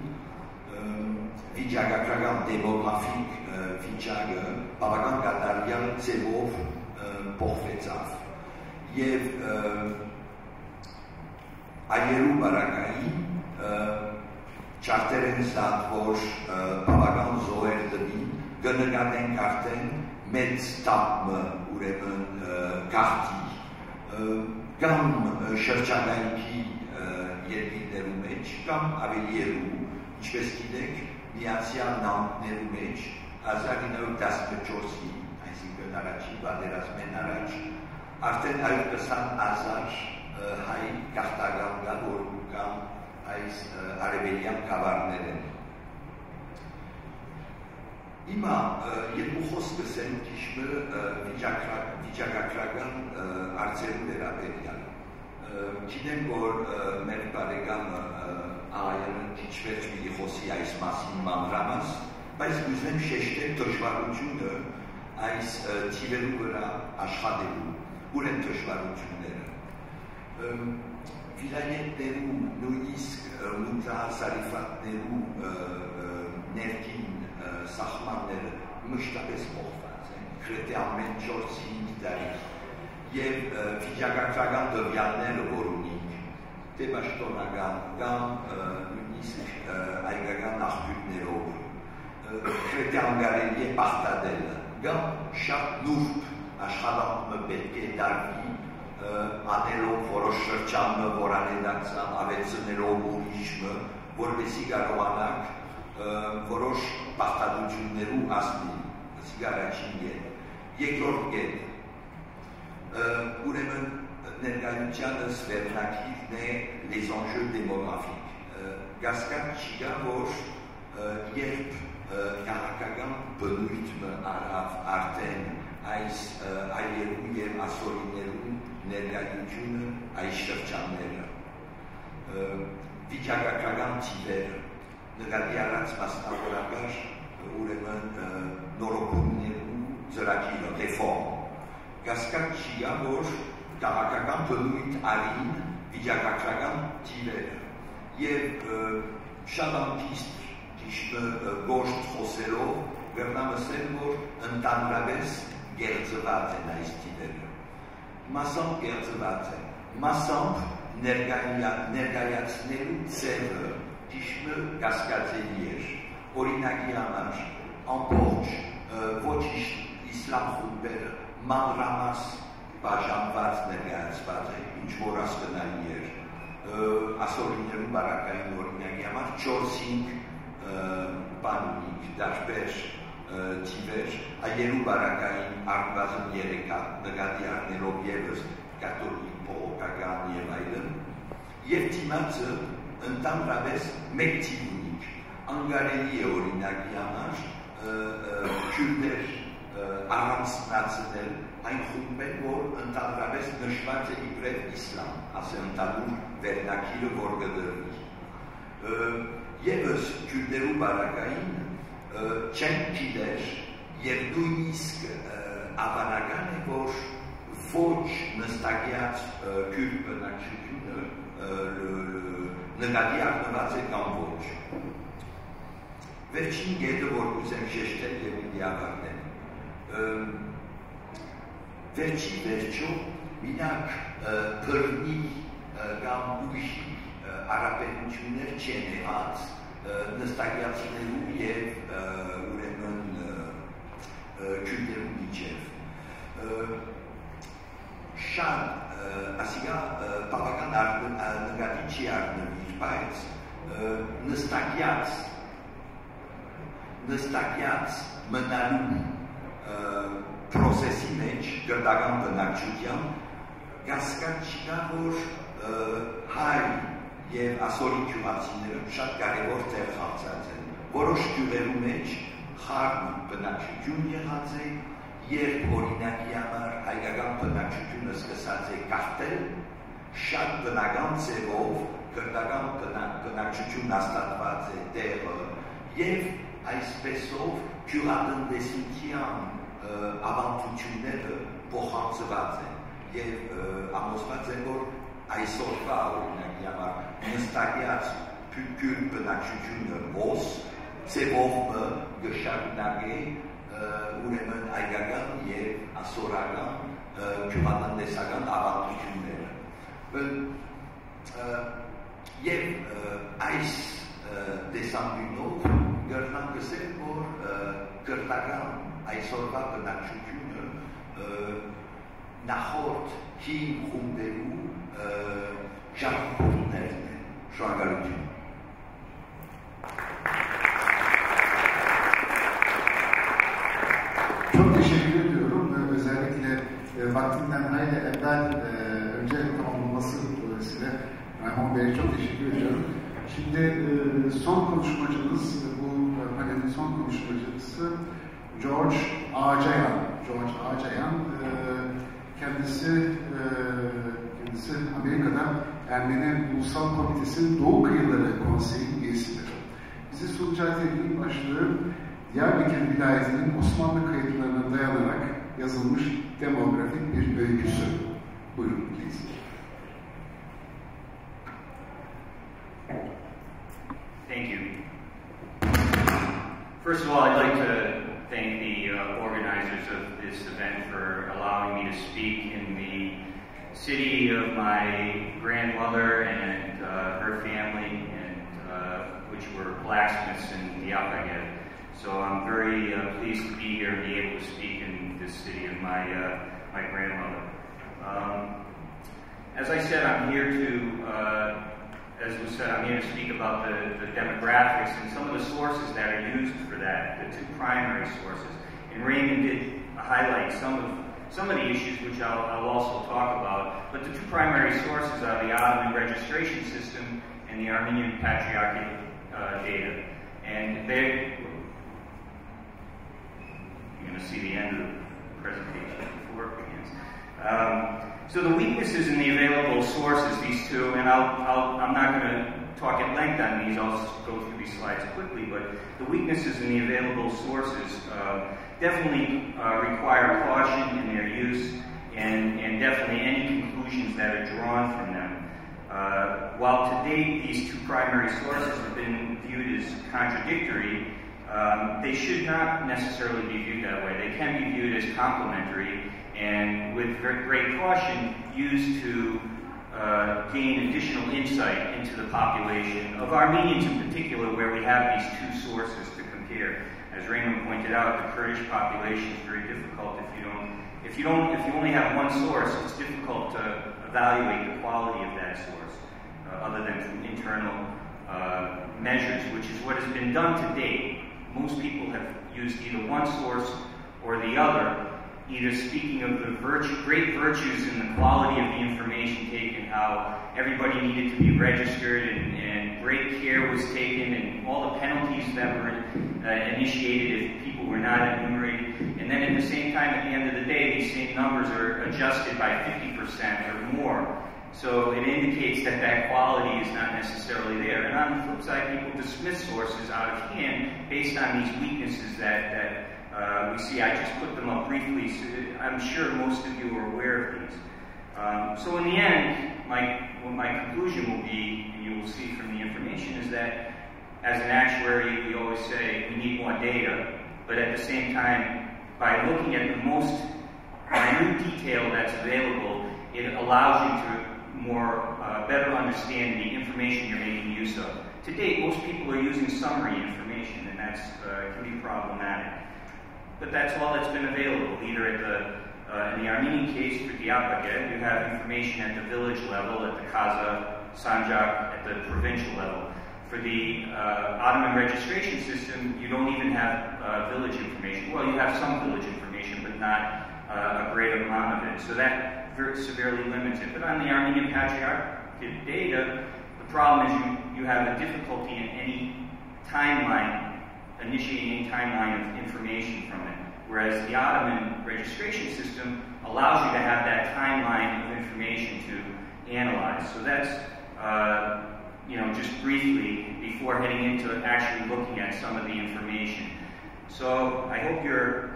վիճակագրական դեմոգրաֆիկ վիճակը բավական կատարյալ ձևով փոխվեցավ եւ այերու բարակային ճարտեր են ստատ որ բավական զոհեր դվին կնկատենք արդեն մեծ տապը ուրեմն գաղթի կամ շրջանայքի երկիրներու մեջ կամ ավելի երու ինչպես գիտեք միացյալ նահանգներու մեջ 1914-ի այսինքն առաջին պատերազմեն առաջ արդեն 120,000 հայ գաղթական կան որ կամ այս արևելյան կավարներ են Ima jednu sen kişmi vicagakragan arzeru beraberian. Kinengor merparegan ayarın hiçbir hosi aysmasin mamramas. Բայց ուզեմ շեշտել դժվարությունը այս թիվերի վրա աշխատելու, ուր են դժվարությունները։ Վիլայետներու նույնիսկ մուտահասարիֆատներու ներքին սահմանները մշտապես փոխված են, գրեթե ամեն 4-5 տարի, եւ վիճակագրական տվյալները, որ ունենք, թե պաշտոնական կամ նույնիսկ այգական աղբյուրներով գրեթե անգարելի է պարտադելը, կամ շատ նուրբ աշխատանքը պետք է դարվի անելով որոշ շրջանը, որ անեդակցան, ավեցնելով ուրիշը, որպեսի կարողանանք որոշ պարտադություններու ասնի, առաջին կետ։ Երկրորդ կետ, ուրեմն ներկայությունս վերնակիրն է les enjeux démographiques։ Գասկան չկա, որ երբ քաղաքական բնույթը արավ արդեն այս այերու եւ ասորիներու ներկայությունը այս շրջանները վիճակագրական թիվերը նկատի առած մասնավորապես ուրեմն նորոգումներու ծրագիրը ռեֆորմ գասկան չկա, որ քաղաքական բնույթ արին վիճակագրական թիվերը եւ շատ ամփիստ գոշտ խոսելով գրնամսել, որ ընդանրապես գերձված են այս թիվերը։ Մասամբ գերձված են, մասամբ ներկայացնելու ձևը ճիշտը կասկածելի էր։ Օրինակի համար ամբողջ ոչ իսլամ խումբերը մանրամաս բաժանված ներկայացված են, ինչ որ ասկնալի էր։ Ասորիներու բարակային օրինակի համար 4-5 բանունիկ, դարբեր թիվեր, այերու բարակային արկվազն 3 նկատի առնելով ևս կաթոլիկ, բողոքական և այլն, և թիմացը ընդամրապես մեկ թիվ ունիք, անգարելի է օրինակի համար քյուրդեր առանցնացնել այն խումբեր, որ ընդամրապես նշված է իբրև իսլամ, ասել ընդամուր վերնակիրը, որ գդրվի։ Եվս քյուրդերու բարակային չեն գիտեր և նույնիսկ ավանական է, որ ոչ նստակյաց քյուրդ բնակչությունը նկատի առնված է կամ ոչ։ Վերջին գետը, որ կուզեմ շեշտել և իդի ավարտել։ Վերջի վերջո մինակ բրնի կամ ուժի առապետություններ չեն եղած նստակյացներու և ուրեմն քյուրդերու միջև։ Շատ ասիկա բավական նկատի չի առնվիր, բայց նստակյաց մնալու պրոսեսի մեջ գրդական բնակչության գասկան չկա, որ հայ և ասորի գյուղացիները շատ կարևոր տեղ խաղացած են։ Որոշ գյուղերու մեջ խառն բնակչություն եղած է, երբ օրինակի համար հայկական բնակչությունը սկսած է կարդել, շատ բնական ձևով քրդական բնակչություն հաստատված է տեղը և այսպեսով գյուղատնտեսության ավանդությունները փոխանցված են և ամոզված են, որ այսօրվա օրինակի համար նստակյաց քյուրդ բնակչությունը ոս ձևով գշարունակե ուրեմն այգական և ասորական գյուղատնտեսական ավանդությունները։ Եվ այս տեսանկյունով գրնան գսել, որ քրդական այսօրվա բնակչությունը նախորդ հին խումբերու ժառանգություններն են։ Շնորհակալություն։ Çok teşekkür ediyorum. Özellikle vaktinden hayli evvel önce tamamlaması dolayısıyla Raymond Bey'e çok teşekkür ediyorum. Şimdi son konuşmacımız bu panelin son konuşmacısı George Aghjayan. Kendisi Amerika'da Ermeni Ulusal Komitesi'nin Doğu Kıyıları Konseyi üyesidir. Bizi sunacağı tebliğin başlığı Diyarbekir vilayetinin Osmanlı kayıtlarına dayanarak yazılmış demografik bir öyküsü. Buyurun, please. Thank you. First of all, I'd like to thank the organizers of this event for allowing me to speak in the city of my grandmother and her family, and which were blacksmiths in Diyarbakir. So I'm very pleased to be here and be able to speak in this city of my grandmother. As I said, I'm here to I'm here to speak about the demographics and some of the sources that are used for that, the two primary sources. And Raymond did highlight some of the issues which I'll also talk about, but the two primary sources are the Ottoman registration system and the Armenian patriarchate data. And you're going to see the end of the presentation before it begins. So the weaknesses in the available sources, these two, and I'm not going to talk at length on these, I'll go through these slides quickly, but the weaknesses in the available sources definitely require caution in their use, and definitely any conclusions that are drawn from them. While to date these two primary sources have been viewed as contradictory, they should not necessarily be viewed that way. They can be viewed as complementary, and with great caution used to gain additional insight into the population of Armenians in particular, where we have these two sources to compare. As Raymond pointed out, the Kurdish population is very difficult if you only have one source. It's difficult to evaluate the quality of that source, other than through internal measures, which is what has been done to date. Most people have used either one source or the other, either speaking of the great virtues in the quality of the information taken, how everybody needed to be registered and great care was taken, and all the penalties that were initiated if people were not enumerated. And then at the same time, at the end of the day, these same numbers are adjusted by 50% or more. So it indicates that that quality is not necessarily there. And on the flip side, people dismiss sources out of hand based on these weaknesses that we see. I just put them up briefly, so I'm sure most of you are aware of these. So in the end, what my conclusion will be, and you will see from the information, is that as an actuary, we always say we need more data, but at the same time, by looking at the most minute detail that's available, it allows you to better understand the information you're making use of. To date, most people are using summary information, and that can be problematic. But that's all that's been available. Either in the Armenian case for Diyarbakir, you have information at the village level, at the Kaza, Sanjak, at the provincial level. For the Ottoman registration system, you don't even have village information. Well, you have some village information, but not a great amount of it. So that very severely limits it. But on the Armenian patriarchate data, the problem is you have a difficulty in any timeline, initiating any timeline of information from it. Whereas the Ottoman registration system allows you to have that timeline of information to analyze. So that's, just briefly before heading into actually looking at some of the information. So I hope you're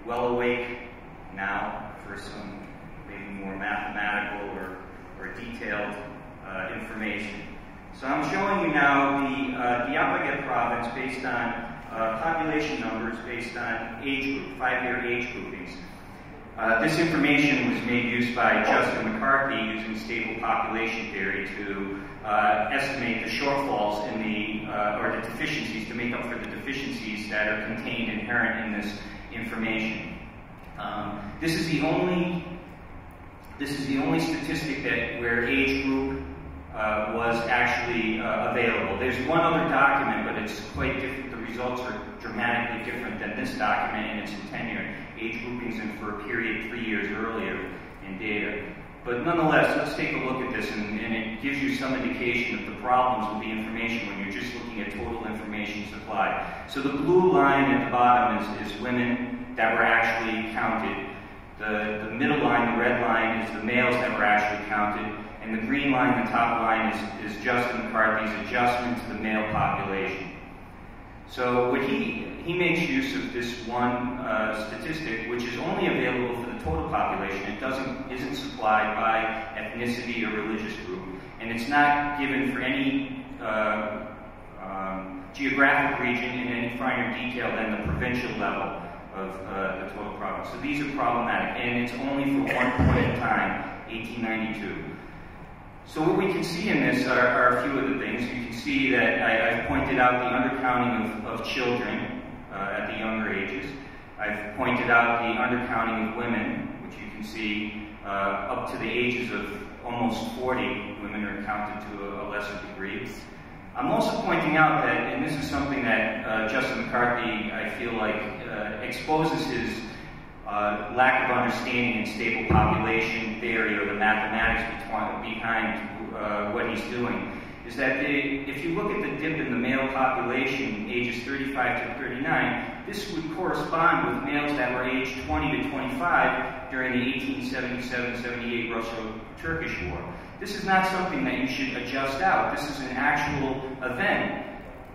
well awake now for some maybe more mathematical or detailed information. So I'm showing you now the Diyarbakir province based on population numbers based on age group, 5-year age groupings. This information was made use by Justin McCarthy using stable population theory to estimate the shortfalls in or the deficiencies, to make up for the deficiencies that are contained inherent in this information. This is the only statistic where age group was actually available. There's one other document, but it's quite different. The results are dramatically different than this document in its tenure. Age groupings in for a period 3 years earlier in data. But nonetheless, let's take a look at this, and it gives you some indication of the problems with the information when you're just looking at total information supply. So the blue line at the bottom is women that were actually counted. The middle line, the red line, is the males that were actually counted. And the green line, the top line, is Justin McCarthy's adjustment to the male population. So what he makes use of this one statistic, which is only available for the total population. It isn't supplied by ethnicity or religious group, and it's not given for any geographic region in any finer detail than the provincial level of the total province. So these are problematic, and it's only for one point in time, 1892. So what we can see in this are a few of the things. You can see that I've pointed out the undercounting of children at the younger ages. I've pointed out the undercounting of women, which you can see up to the ages of almost 40. Women are counted to a lesser degree. I'm also pointing out that, and this is something that Justin McCarthy, I feel like, exposes his lack of understanding in stable population theory or the mathematics behind what he's doing, is that if you look at the dip in the male population, ages 35 to 39, this would correspond with males that were aged 20 to 25 during the 1877-78 Russo-Turkish War. This is not something that you should adjust out. This is an actual event.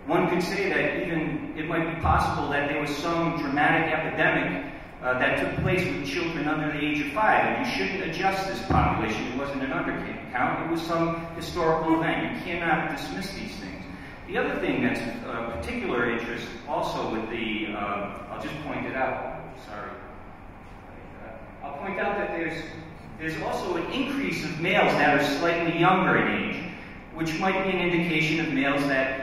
One could say that even it might be possible that there was some dramatic epidemic that took place with children under the age of 5, and you shouldn't adjust this population. It wasn't an undercount. It was some historical event. You cannot dismiss these things. The other thing that's of particular interest also with the, I'll just point it out, sorry. I'll point out that there's also an increase of males that are slightly younger in age, which might be an indication of males that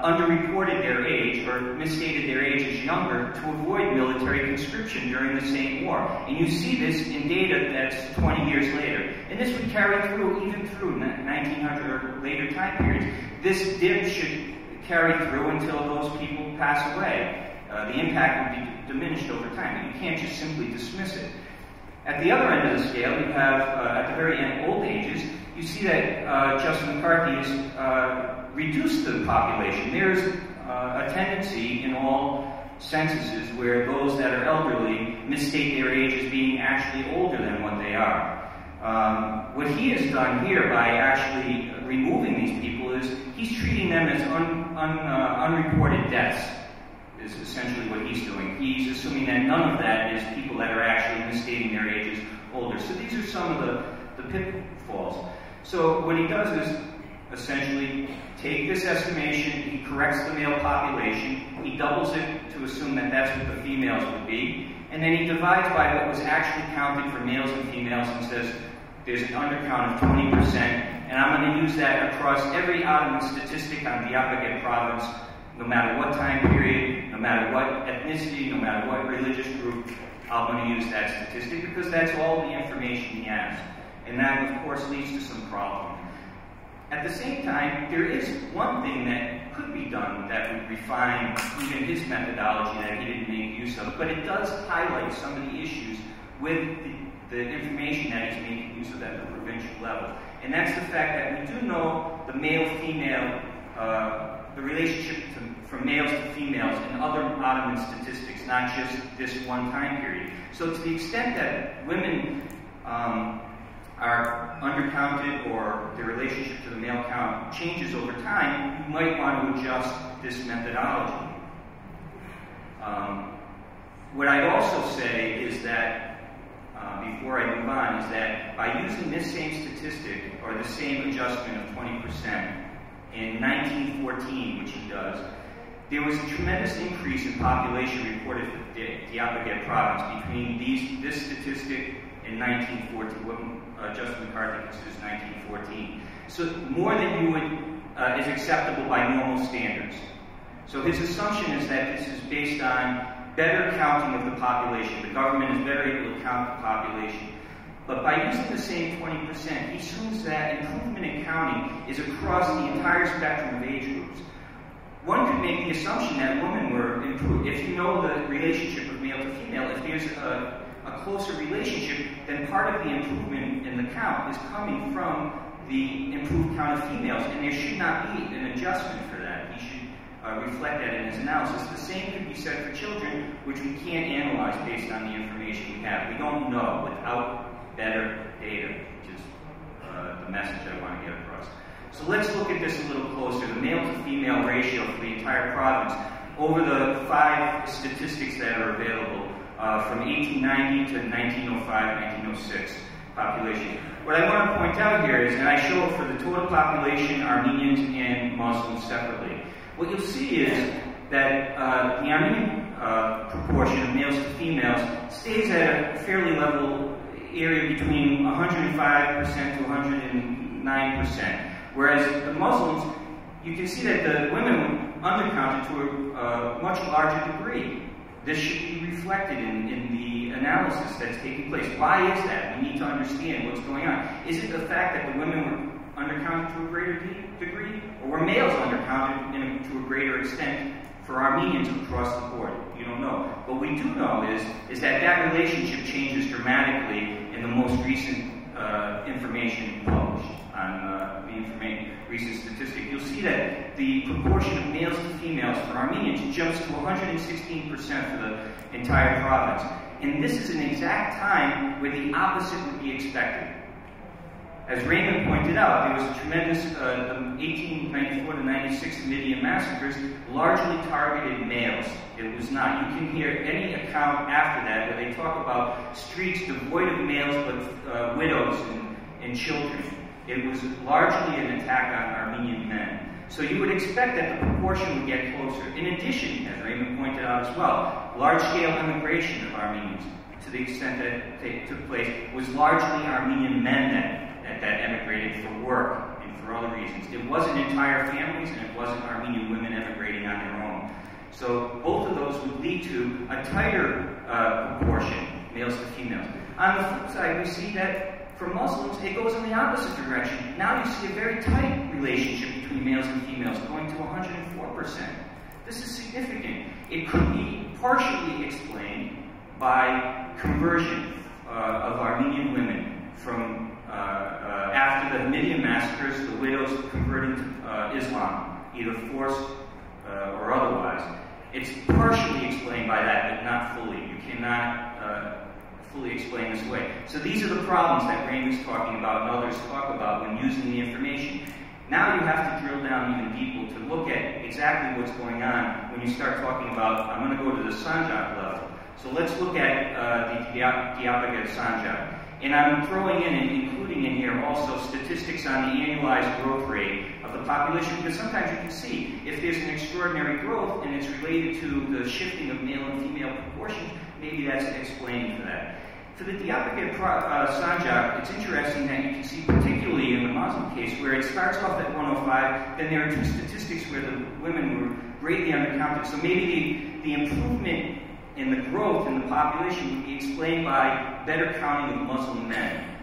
underreported their age or misstated their age as younger to avoid military conscription during the same war. And you see this in data that's 20 years later. And this would carry through even through 1900 or later time periods. This dip should carry through until those people pass away. The impact would be diminished over time. You can't just simply dismiss it. At the other end of the scale, you have, at the very end, old ages. You see that Justin McCarthy has reduced the population. There's a tendency in all censuses where those that are elderly misstate their age as being actually older than what they are. What he has done here by actually removing these people is he's treating them as unreported deaths, is essentially what he's doing. He's assuming that none of that is people that are actually misstating their ages older. So these are some of the pitfalls. So what he does is essentially take this estimation, he corrects the male population, he doubles it to assume that that's what the females would be, and then he divides by what was actually counted for males and females and says there's an undercount of 20%, and I'm going to use that across every Ottoman statistic on Diyarbakir province, no matter what time period, no matter what ethnicity, no matter what religious group, I'm going to use that statistic because that's all the information he has. And that, of course, leads to some problems. At the same time, there is one thing that could be done that would refine even his methodology that he didn't make use of, but it does highlight some of the issues with the information that he's making use of at the provincial level. And that's the fact that we do know the male-female, the relationship from males to females in other Ottoman statistics, not just this one time period. So to the extent that women are undercounted or their relationship to the male count changes over time, you might want to adjust this methodology. What I'd also say is that, before I move on, is that by using this same statistic, or the same adjustment of 20%, in 1914, which he does, there was a tremendous increase in population reported for Diyarbakir province between this statistic in 1914, what Justin McCarthy considers 1914. So more than you would is acceptable by normal standards. So his assumption is that this is based on better counting of the population. The government is better able to count the population. But by using the same 20%, he assumes that improvement in counting is across the entire spectrum of age groups. One could make the assumption that women were improved. If you know the relationship of male to female, if there's a closer relationship, then part of the improvement in the count is coming from the improved count of females, and there should not be an adjustment for that. He should reflect that in his analysis. The same could be said for children, which we can't analyze based on the information we have. We don't know without better data, which is the message I want to get across. So let's look at this a little closer. The male to female ratio for the entire province over the 5 statistics that are available from 1890 to 1905, 1906 population. What I want to point out here is, and I show it for the total population, Armenians and Muslims separately. What you'll see is that the Armenian proportion of males to females stays at a fairly level area between 105% to 109%. Whereas the Muslims, you can see that the women were undercounted to a much larger degree. This should be reflected in the analysis that's taking place. Why is that? We need to understand what's going on. Is it the fact that the women were undercounted to a greater degree? Or were males undercounted to a greater extent for Armenians across the board? You don't know. What we do know is that that relationship changes dramatically in the most recent information published on recent statistic. You'll see that the proportion of males to females for Armenians jumps to 116% for the entire province. And this is an exact time where the opposite would be expected. As Raymond pointed out, there was a tremendous 1894 to 96 Midian massacres largely targeted males. It was not. You can hear any account after that where they talk about streets devoid of males but widows and children. It was largely an attack on Armenian men. So you would expect that the proportion would get closer. In addition, as Raymond pointed out as well, large-scale immigration of Armenians, to the extent that it took place, was largely Armenian men that emigrated for work and for other reasons. It wasn't entire families, and it wasn't Armenian women emigrating on their own. So both of those would lead to a tighter proportion, males to females. On the flip side, we see that for Muslims, it goes in the opposite direction. Now you see a very tight relationship between males and females, going to 104%. This is significant. It could be partially explained by conversion of Armenian women from after the Midian massacres, the widows converting to Islam, either forced or otherwise. It's partially explained by that, but not fully. You cannot fully explain this away. So these are the problems that Raymond's talking about and others talk about when using the information. Now you have to drill down even deeper to look at exactly what's going on when you start talking about, I'm going to go to the Sanjak level. So let's look at the Diyarbakır Sanjak. And I'm throwing in and including in here also statistics on the annualized growth rate of the population, because sometimes you can see if there's an extraordinary growth and it's related to the shifting of male and female proportions, maybe that's explaining for that. For the Diyarbakır Sanjak, it's interesting that you can see, particularly in the Muslim case, where it starts off at 105, then there are 2 statistics where the women were greatly undercounted. So maybe the improvement in the growth in the population would be explained by better counting of Muslim men.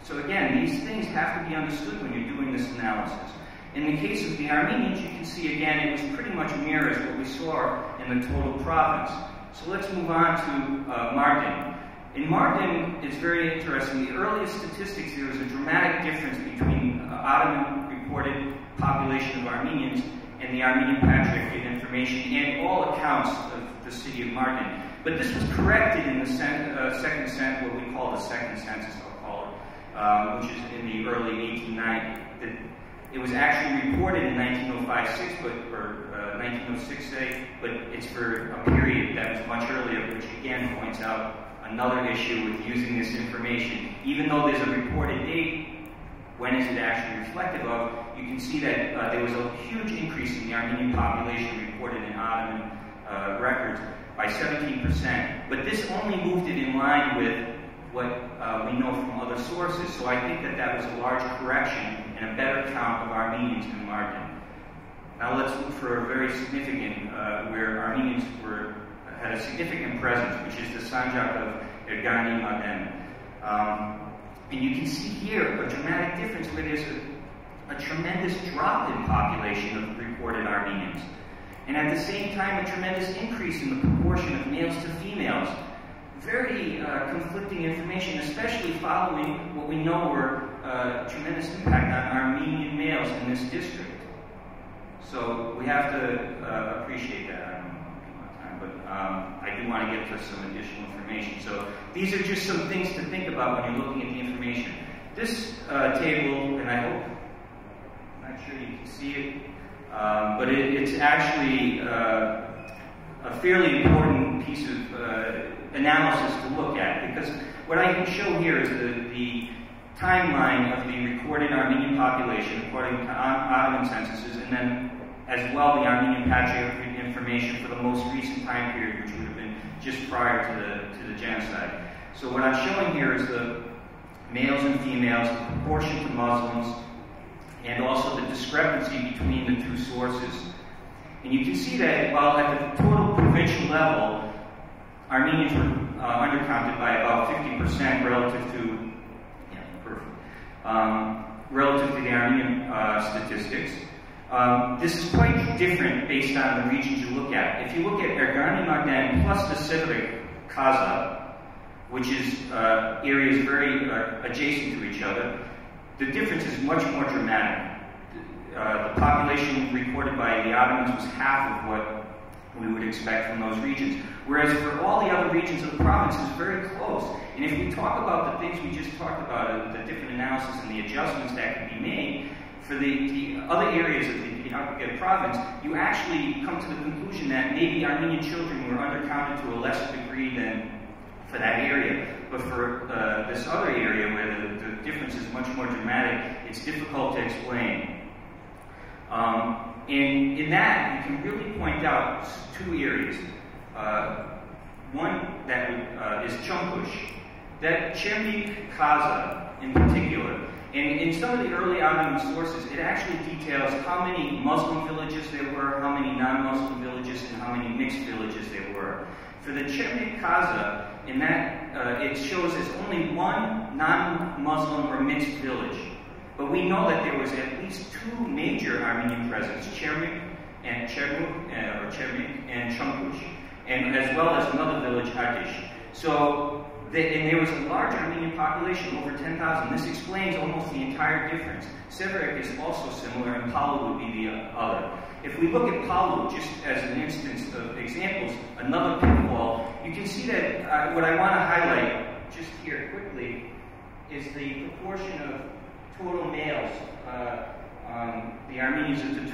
So again, these things have to be understood when you're doing this analysis. In the case of the Armenians, you can see again it was pretty much mirrors what we saw in the total province. So let's move on to Mardin. In Mardin, it's very interesting. The earliest statistics, there was a dramatic difference between Ottoman reported population of Armenians and the Armenian Patriarchate information and all accounts of the city of Mardin. But this was corrected in the second census, what we call the second census, I'll call it, which is in the early 1890s. It was actually reported in 1905-6, or 1906, say, but it's for a period that was much earlier, which again points out another issue with using this information. Even though there's a reported date, when is it actually reflective of, you can see that there was a huge increase in the Armenian population reported in Ottoman records by 17%. But this only moved it in line with what we know from other sources. So I think that that was a large correction and a better count of Armenians in Mardin. Now let's look for a very significant, where Armenians had a significant presence, which is the Sanjak of Ergani Madem. And you can see here a dramatic difference where there's a tremendous drop in population of reported Armenians. And at the same time, a tremendous increase in the proportion of males to females. very conflicting information, especially following what we know were tremendous impact on Armenian males in this district. So we have to appreciate that. I don't know time, but I do want to get to some additional information. So these are just some things to think about when you're looking at the information. This table, and I hope, I'm not sure you can see it, but it's actually a fairly important piece of analysis to look at, because what I can show here is the timeline of the recorded Armenian population according to Ottoman censuses, and then as well the Armenian patriarchic information for the most recent time period, which would have been just prior to the genocide. So what I'm showing here is the males and females, the proportion to Muslims, and also the discrepancy between the two sources. And you can see that while at the total provincial level, Armenians were undercounted by about 50% relative to the Armenian statistics. This is quite different based on the regions you look at. If you look at Ergani Magdan plus the Sevrik Kaza, which is areas very adjacent to each other, the difference is much more dramatic. The population recorded by the Ottomans was half of what we would expect from those regions. Whereas for all the other regions of the province, it's very close. And if we talk about the things we just talked about, the different analysis and the adjustments that can be made, for the other areas of the Diyarbakir province, you actually come to the conclusion that maybe Armenian children were undercounted to a lesser degree than for that area. But for this other area where the difference is much more dramatic, it's difficult to explain. And in that, you can really point out two areas. One that is Chunkush, that Chermik Kaza in particular. And in some of the early Ottoman sources, it actually details how many Muslim villages there were, how many non-Muslim villages, and how many mixed villages there were. For the Chermik Kaza, in that it shows as only one non-Muslim or mixed village. But we know that there was at least two major Armenian presence, Chermik and Chunkush, and as well as another village, Akish. So, and there was a large Armenian population, over 10,000. This explains almost the entire difference. Severik is also similar, and Palu would be the other. If we look at Palu, just as an instance of examples, another pitfall, you can see that what I want to highlight just here quickly is the proportion of total males. The Armenians is the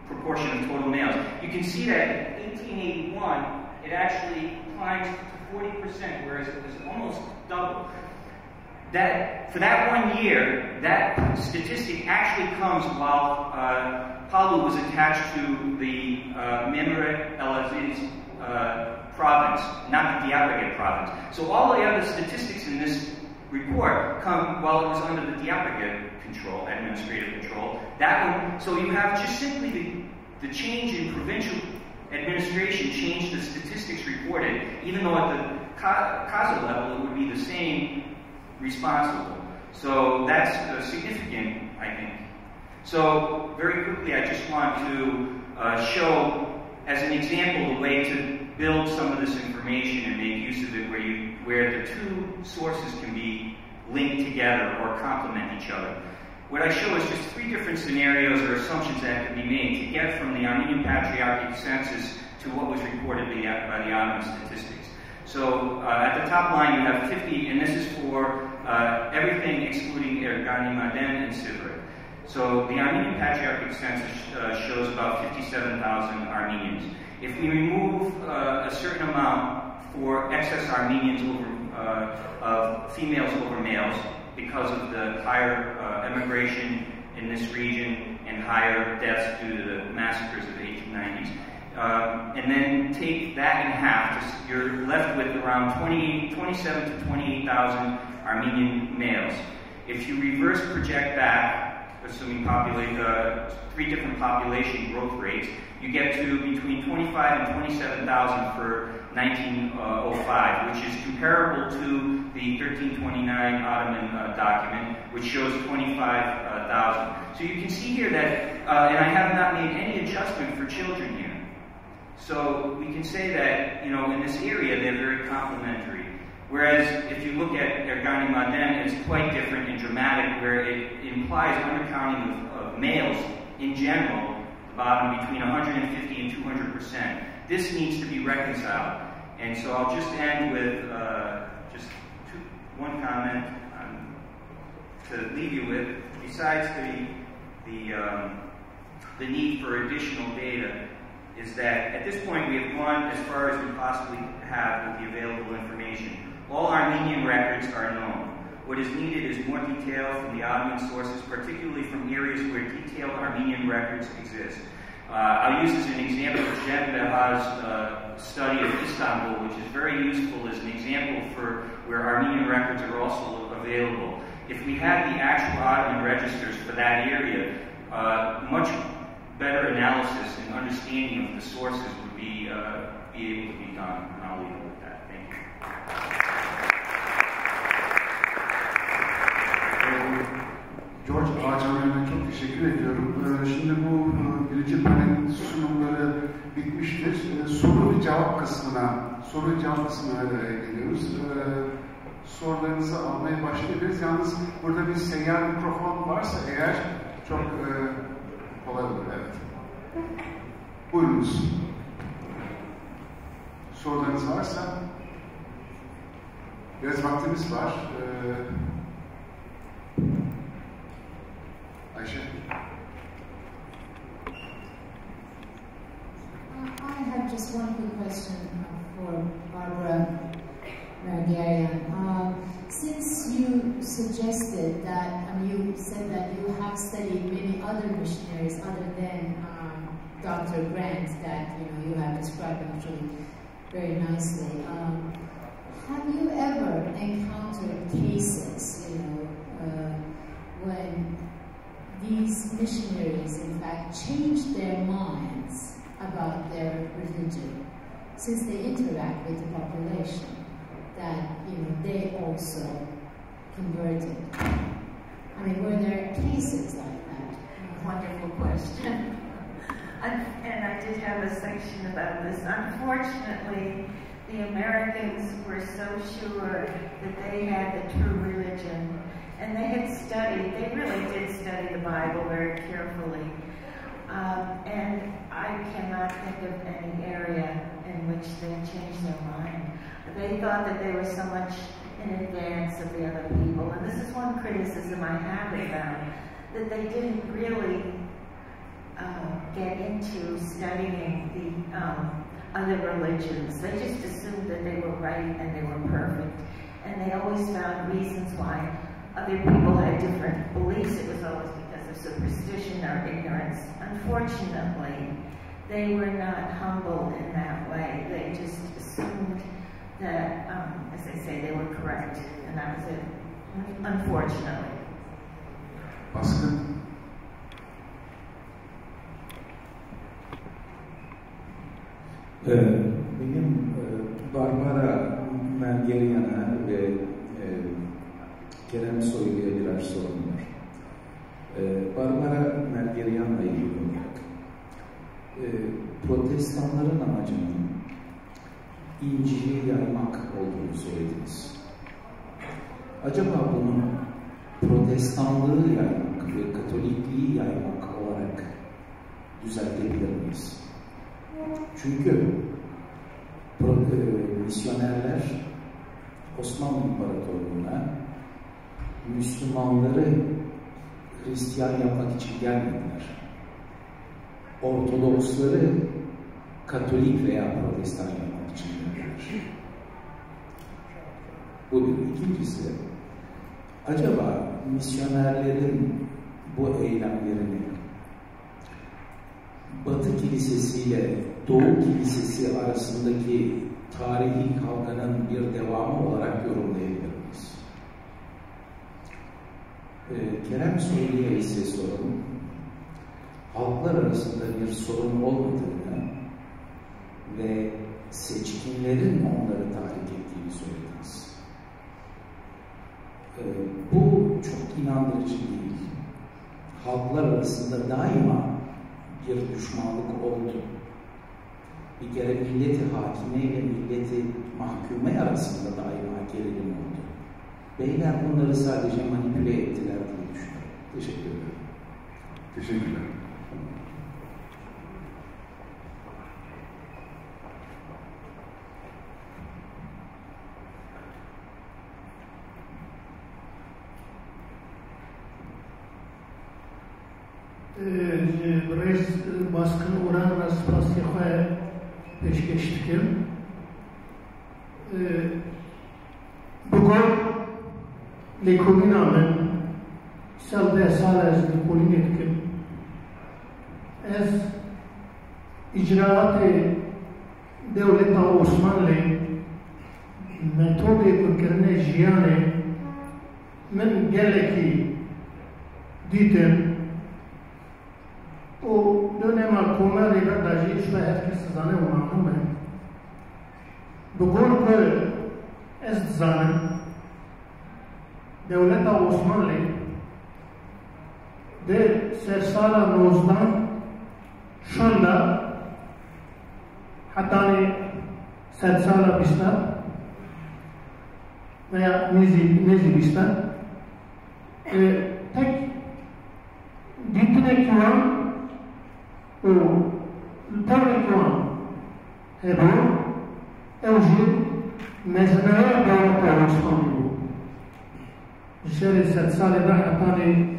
proportion of total males. You can see that in 1881, it actually climbs to 40%, whereas it was almost double. For that 1 year, that statistic actually comes while Palu was attached to the Memeret El-Aziz province, not the Diyarbakir province. So all the other statistics in this report come while it was under the Diyarbakir control, administrative control. That one, so you have just simply the change in provincial administration changed the statistics reported, even though at the Kaza level it would be the same responsible. So that's significant, I think. So very quickly, I just want to show, as an example, the way to build some of this information and make use of it where the two sources can be linked together or complement each other. What I show is just three different scenarios or assumptions that can be made to get from the Armenian Patriarchic Census to what was recorded by the Ottoman statistics. So at the top line you have 50, and this is for everything excluding Ergani Maden and Sivri. So the Armenian Patriarchic Census shows about 57,000 Armenians. If we remove a certain amount for excess Armenians of females over males, because of the higher immigration in this region and higher deaths due to the massacres of the 1890s. And then take that in half, you're left with around 27 to 28,000 Armenian males. If you reverse project back, assuming three different population growth rates, you get to between 25 and 27,000 for 1905, which is comparable to the 1329 Ottoman document, which shows 25,000. So you can see here that, and I have not made any adjustment for children here. So we can say that, in this area, they're very complementary. Whereas if you look at Ergani Madem, it's quite different and dramatic, where it implies undercounting of males in general, between 150 and 200%. This needs to be reconciled. And so I'll just end with one comment to leave you with. Besides the need for additional data, is that at this point we have gone as far as we possibly have with the available information. All Armenian records are known. What is needed is more detail from the Ottoman sources, particularly from areas where detailed Armenian records exist. I'll use as an example Cem Beha's study of Istanbul, which is very useful as an example for where Armenian records are also available. If we had the actual Ottoman registers for that area, much better analysis and understanding of the sources would be able to be done. And I'll leave it with that. Thank you. George Aghjayan'a çok teşekkür ediyorum. Şimdi bu birinci panelin sunumları bitmiştir. Soru ve cevap kısmına geliyoruz. Sorularınızı almaya başlayabiliriz. Yalnız burada bir seyyar mikrofon varsa eğer çok kolay olur. Evet. Buyurunuz. Sorularınız varsa biraz vaktimiz var. Ayşe. I have just one quick question for Barbara Merguerian. Since you suggested that, you said that you have studied many other missionaries other than Dr. Grant, that you have described actually very nicely. Have you ever encountered cases, when these missionaries, in fact, changed their minds about their religion, since they interact with the population, that they also converted? Were there cases like that? Wonderful question. And I did have a section about this. Unfortunately, the Americans were so sure that they had the true religion, and they really did study the Bible very carefully. And I cannot think of any area in which they changed their mind. They thought that they were so much in advance of the other people. And this is one criticism I have of them, that they didn't really get into studying the other religions. They just assumed that they were right and they were perfect. And they always found reasons why other people had different beliefs. It was always because of superstition or ignorance. Unfortunately, they were not humble in that way. They just assumed that, as they say, they were correct. And that was it, unfortunately. Baskın. Benim Barbara Merguerian'a ve Kerem Soylu'ya birer sorum var. Barbara Merguerian'la ilgili olarak protestanların amacının İncil'i yaymak olduğunu söylediniz. Acaba bunu protestanlığı yaymak ve katolikliği yaymak olarak düzeltebilir miyiz? Çünkü misyonerler Osmanlı İmparatorluğu'na Müslümanları Hristiyan yapmak için gelmediler. Ortodoksları Katolik veya Protestan yapmak için geldiler. Bu bir. İkincisi, acaba misyonerlerin bu eylemlerini Batı Kilisesi ile Doğu Kilisesi arasındaki tarihi kavganın bir devamı olarak yorumlayabilir miyiz? Kerem Soylu'ya ise sorun, halklar arasında bir sorun olmadığını ve seçkinlerin onları tahrik ettiğini söylediniz. Bu çok inandırıcı değil. Halklar arasında daima bir düşmanlık oldu. Bir kere milleti hakime ile milleti mahkume arasında daima gelelim oldu. Beyler bunları sadece manipüle ettiler diye düşünüyorum. Teşekkür ederim. Teşekkürler. برای باسکن اوران و سپاسی خواه پیشکش دکم. بگم لیکومین آمن سال 10 سال از لیکومین دکم. از اجراات دولت عثمانی متد بکرن جیانه من گلکی دیدم o dönem akoma rivadaji şu herkes zane o mahlume. Bugün böyle ez zanen devlet Osmanlı de sersala nozdan şunda hatta sersala bista veya nezi bista tek ditine kivan o tarikwan hebo evji meznaya devlet Osmanlı şerefet salida hatani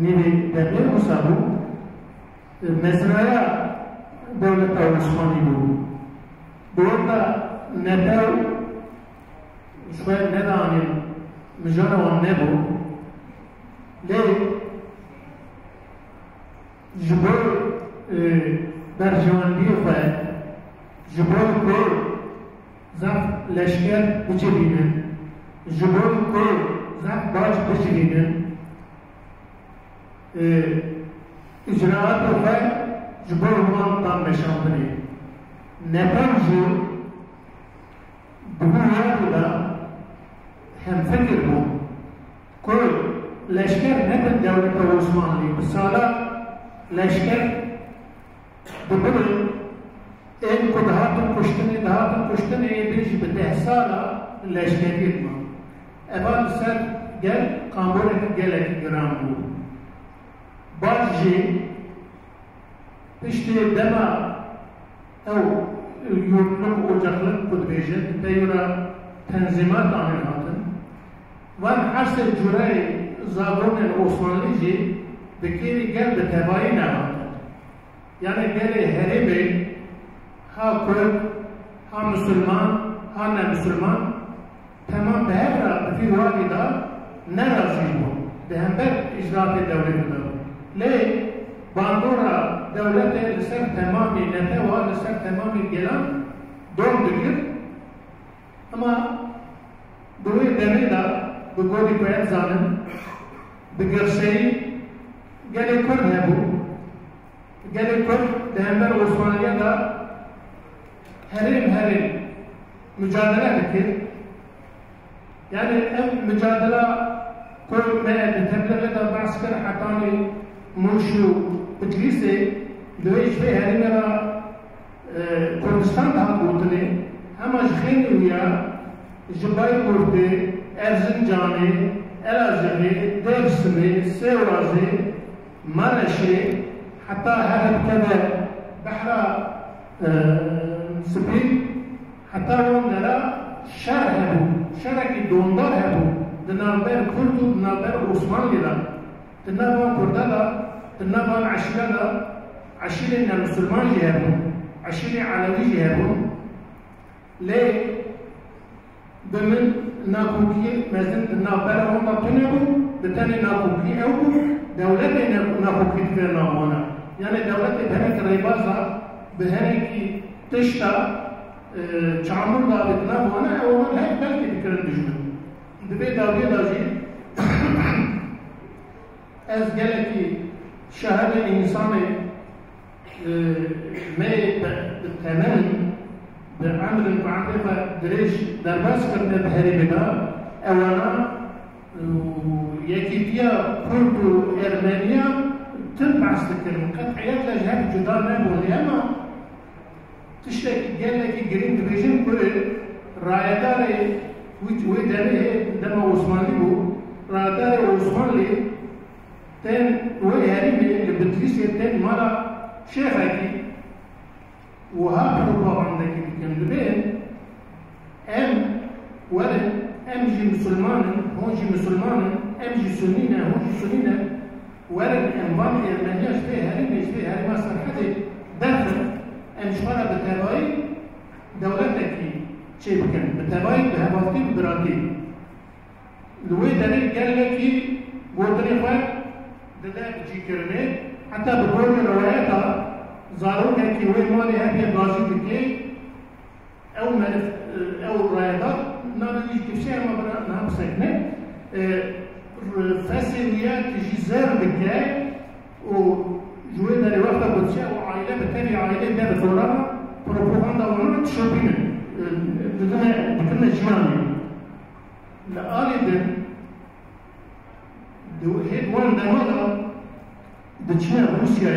nevi demir musabu meznaya devlet Osmanlı burada nebev şöyle ne dani müjana o nebu le jibor برجوانبی خواهد جبور کور زف لشکر بچینن جبور کور زف باج بچینن اجراات خواهد جبور هم تام نشاندنی نپر جو بگویاد دا هم فکر بود کور لشکر نبود دولت عثمانی بسالا لشکر بقول إن كدهاتن كشتني بيجي بتحصالا الأشكالية ما أبغى سر جل قامورة جلك جرامو باجي بشتي دما أو يورلك وجهلك كد بيجي بيورا تنظيمات عن هاتن وان حسب جراي زاغون العثماني جي بكيري جل بتباين هاتن yani geri heribi ha Kürt, ha Müslüman, ha ne Müslüman tamam behevra fi valida ne razı bu. Dehember icraat devletinde. Le bandura devlete liser tamamı nete var liser tamamı gelen doğrudur. Ama bu demida bu godi koyat zanın bir gerçeği geri Kürt bu. Gelin Kürt, Dember Osmanlı'da herim mücadele edildi. Yani hem mücadele Kürt ve tebliğde baskır hatani muşu bıclisi dövüş ve herimera Kurdistan daha butuni ama jxeniya Jibay Kürt'ü, Erzincan'ı, Elazığ'ı, Dersim'i, Sevraz'ı, Maraş'ı حتى هذا كذا بحر سبيل حتى هم لا شر هبو شرك دوندار هبو دنابر كردو دنابر عثماني لا دنابر كردلا دنابر عشيرة عشيرة المسلمان هبو عشيرة علوي هبو ليه بمن ناكوكي مزن دنابر هم تنبو بتاني ناكوكي أو دولة ناكوكي تنامونا yani devlet benek reybaza beheneki tışta çamur davetine bana onun hep belki fikrini düşündüm. Dibe davet dazi ez geleki şehirde insanı me temel به عمل معرفة دريش درباس کرده بهری بدا اوانا یکی دیا کرد و ارمنیا تنبعث تكلم قطعيات لجهات جدار نبولي اما تشتكي قال لك جرين ديفيجن كل رايداري وده لما عثماني بو رادار عثماني تن وهرمي لبتليس تن مرة شيخي وها بروباغندا كان بين ام ولد امجي مسلمان هونجي مسلمان امجي سنينا هونجي سنينا ولد انبان ارمانياش فيه هرمي مصر حدي داخل امشوارا بتابعي دولتك شيء كان بتابعي بهبطي بدراتي لوي داري قال لك قلت لي فات ده بيجي كرمات حتى بقول رواياتها زاروا كي وين مالي هبي بازي بكي او ما او الرياضات نعمل كيفاش ما بنا نعم ساكنه فاسيليات جزار بكاي وجوي داري وقتها بتشا وعائله بتابع عائله ده بتوراها بروباغندا ولا تشوبين بدنا جمالي لا دو هيد وان دماغا دتشنا روسيا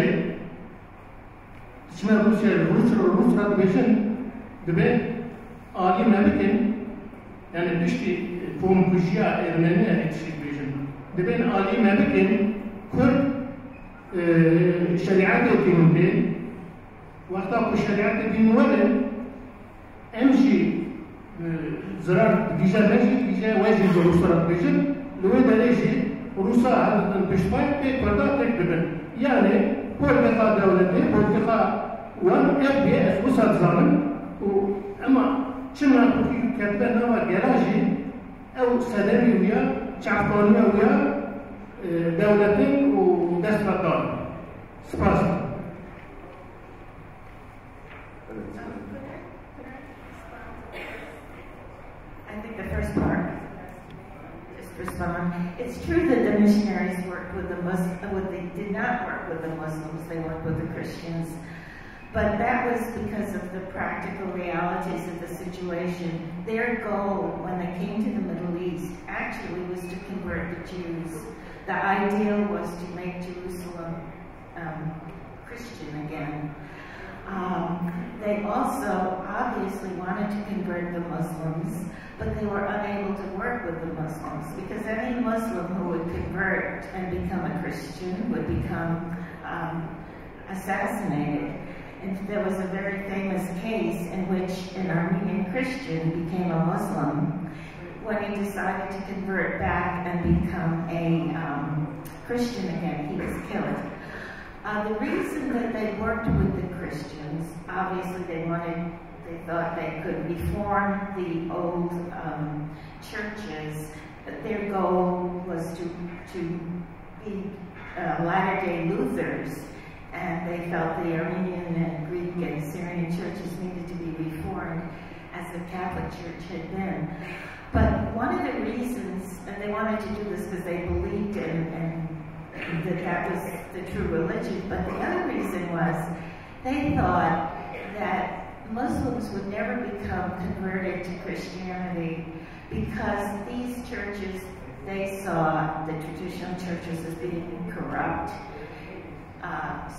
روسيا بيشن دبي عالي ممكن يعني بيشتي فوم كوشيا إرمانيا يتشي بيشن دبي عالي ممكن كل شريعات الدين وقتها الشريعات الدين ولا امشي زرار ديجا ماشي ديجا واجب روسيا بيشن لو ده ليجي روسيا هذا بيشبه بيقدر تكتب يعني بوليتيكا دولتي بوليتيكا وان ابي وسط زمن اما شنو كاتبه نوع جراجي او سلامي ويا شعبانيه ويا دولتين ودستان سباس I think the first part, just respond. It's true that the missionaries worked with the Muslims, they did not work with the Muslims, they worked with the Christians. But that was because of the practical realities of the situation. Their goal when they came to the Middle East actually was to convert the Jews. The ideal was to make Jerusalem Christian again. They also obviously wanted to convert the Muslims, but they were unable to work with the Muslims because any Muslim who would convert and become a Christian would become assassinated. And there was a very famous case in which an Armenian Christian became a Muslim. When he decided to convert back and become a Christian again, he was killed. The reason that they worked with the Christians, obviously they thought they could reform the old churches. Their goal was to be Latter-day Luthers, and they felt the Armenian and Greek and Syrian churches needed to be reformed as the Catholic Church had been. But one of the reasons, and they wanted to do this because they believed in that was the true religion, but the other reason was they thought that Muslims would never become converted to Christianity because these churches, they saw the traditional churches as being corrupt.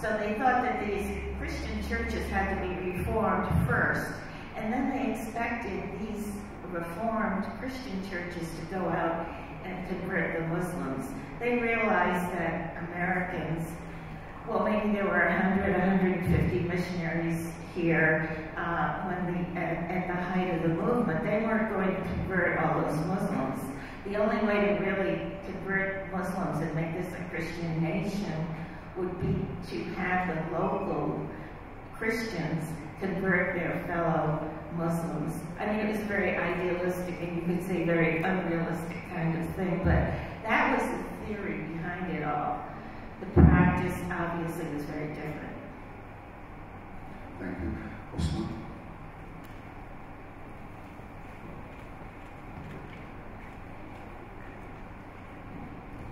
So they thought that these Christian churches had to be reformed first, and then they expected these reformed Christian churches to go out and convert the Muslims. They realized that Americans, well, maybe there were 100, 150 missionaries here at the height of the movement. They weren't going to convert all those Muslims. The only way to really convert Muslims and make this a Christian nation would be to have the local Christians convert their fellow Muslims. I mean, it was very idealistic and you could say very unrealistic kind of thing, but that was the theory behind it all. The practice obviously was very different. Thank you. Osman?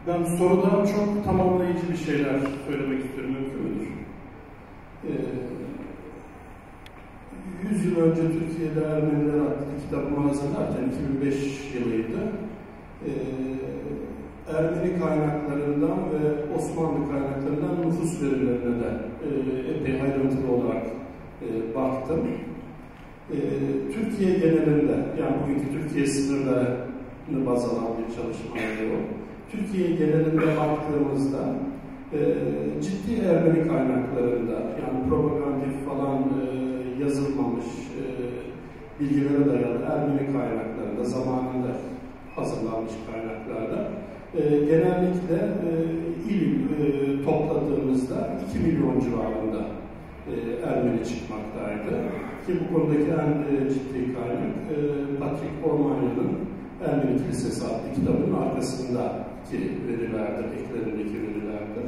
Ben sorudan çok tamamlayıcı bir şeyler söylemek istiyorum, mümkün müdür? 100 yıl önce Türkiye'de Ermeniler adlı kitabımı hazırlarken, 2005 yılıydı. Ermeni kaynaklarından ve Osmanlı kaynaklarından nüfus verilerine de epey ayrıntılı olarak baktım. Türkiye genelinde, yani bugünkü Türkiye sınırlarını baz alan bir çalışma o. Türkiye genelinde baktığımızda ciddi Ermeni kaynaklarında, yani propagandif falan yazılmamış bilgilere dayalı Ermeni kaynaklarında, zamanında hazırlanmış kaynaklarda genellikle il topladığımızda 2 milyon civarında Ermeni çıkmaktaydı. Ki bu konudaki en ciddi kaynak Patrick Ormanya'nın Ermeni Kilisesi adlı kitabının arkasındaki verilerdir, eklerindeki verilerdir.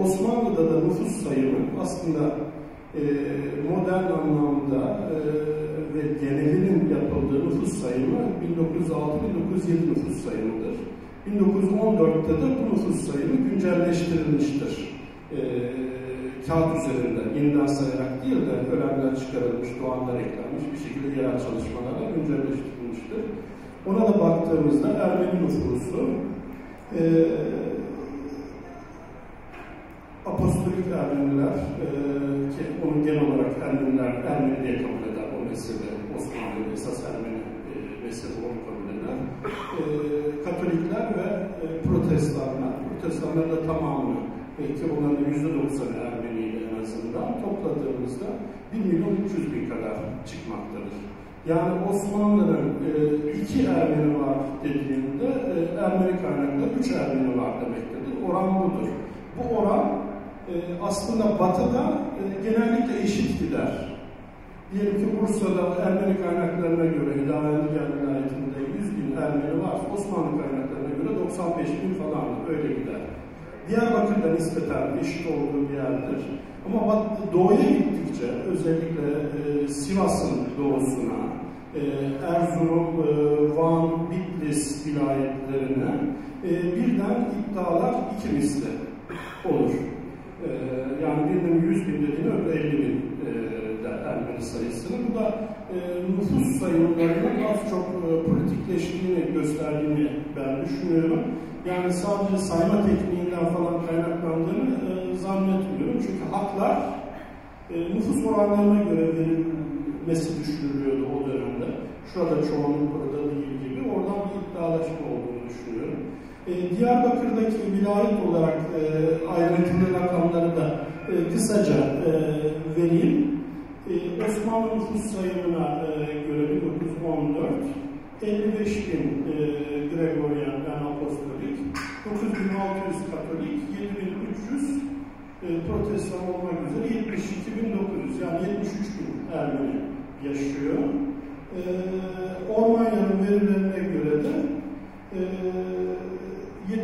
Osmanlı'da da nüfus sayımı aslında modern anlamda ve genelinin yapıldığı nüfus sayımı 1906-1907 nüfus sayımıdır. 1914'te de bu nüfus sayımı güncelleştirilmiştir. Kağıt üzerinde yeniden sayarak değil de ölenler çıkarılmış, doğanlar eklenmiş bir şekilde yerel çalışmalarla güncelleştirilmiştir. Ona da baktığımızda Ermeni nüfusu apostolik Ermeniler ki onu genel olarak Ermeni diye kabul eder. O mezhebi Osmanlı esas Ermeni mezhebi onu kabul eder. Katolikler ve Protestanlar da tamamını ki onların %90'ı Ermeniyle en azından topladığımızda 1.300.000 kadar çıkmaktadır. Yani Osmanlı'nın 2 Ermeni var dediğinde Ermeni kaynakta 3 Ermeni var demektedir. Oran budur. Bu oran aslında Batı'da genellikle eşit gider. Diyelim ki Bursa'da Ermeni kaynaklarına göre Diyarbakır vilayetinde 100.000 Ermeni var. Osmanlı kaynaklarına göre 95.000 falan öyle gider. Diyarbakır'da nispeten eşit olduğu bir yerdir. Ama doğuya gittikçe, özellikle Sivas'ın doğusuna, Erzurum, Van, Bitlis vilayetlerine birden iddialar iki misli olur. Yani birinin 100.000 dediğini öbür 50.000 der Ermeni sayısını. Bu da nüfus sayımlarının az çok politikleştiğini gösterdiğini ben düşünüyorum. Yani sadece sayma tekniğinden falan kaynaklandığını zannetmiyorum. Çünkü haklar nüfus oranlarına göre verilmesi düşünülüyordu o dönemde. Şurada çoğunluk, burada değil gibi. Oradan bir iddialaşma olduğunu düşünüyorum. Diyarbakır'daki vilayet olarak ayrıntılı rakamları da kısaca vereyim. Osmanlı nüfus sayımına göre 1914 55.000 Gregorian yani apostolik, 9.600 Katolik, 7.300 Protestan olmak üzere 72.900 yani 73.000 Ermeni yaşıyor. Ormanya'nın verilerine göre de 78.000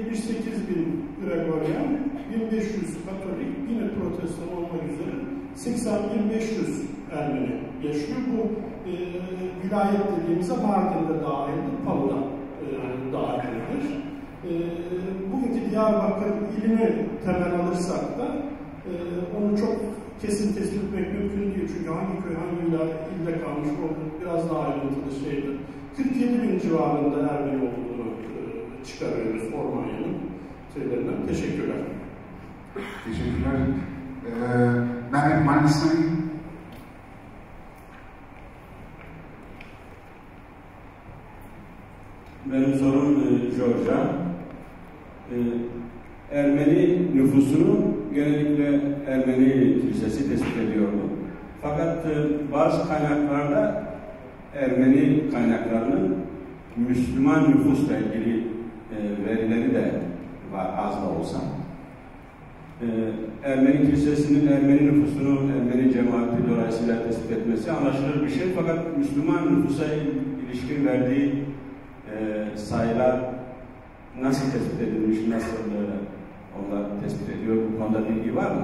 Gregorian, 1.500 Katolik, yine Protestan olmak üzere 80.500 Ermeni yaşıyor. Bu vilayet dediğimizde Mardin'de dahildir, Pamu'da dahildir. Bugünkü Diyarbakır ilini temel alırsak da onu çok kesin tespit etmek mümkün değil. Çünkü hangi köy, hangi ilde kalmış olduğu biraz daha ayrıntılı şeydir. 47.000 civarında Ermeni olduğunu çıkarıyoruz Ormanya'nın şeylerinden. Teşekkürler. Teşekkürler. Mehmet Manisa'yı benim sorum Georgia. Ermeni nüfusunu genellikle Ermeni Kilisesi tespit ediyordu. Fakat bazı kaynaklarda Ermeni kaynaklarının Müslüman nüfusla ilgili verileri de var az da olsa. Ermeni Kilisesi'nin Ermeni nüfusunu, Ermeni cemaati dolayısıyla tespit etmesi anlaşılır bir şey. Fakat Müslüman nüfusa ilişkin verdiği sayılar nasıl tespit edilmiş, nasıl onlar tespit ediyor? Bu konuda bilgi var mı?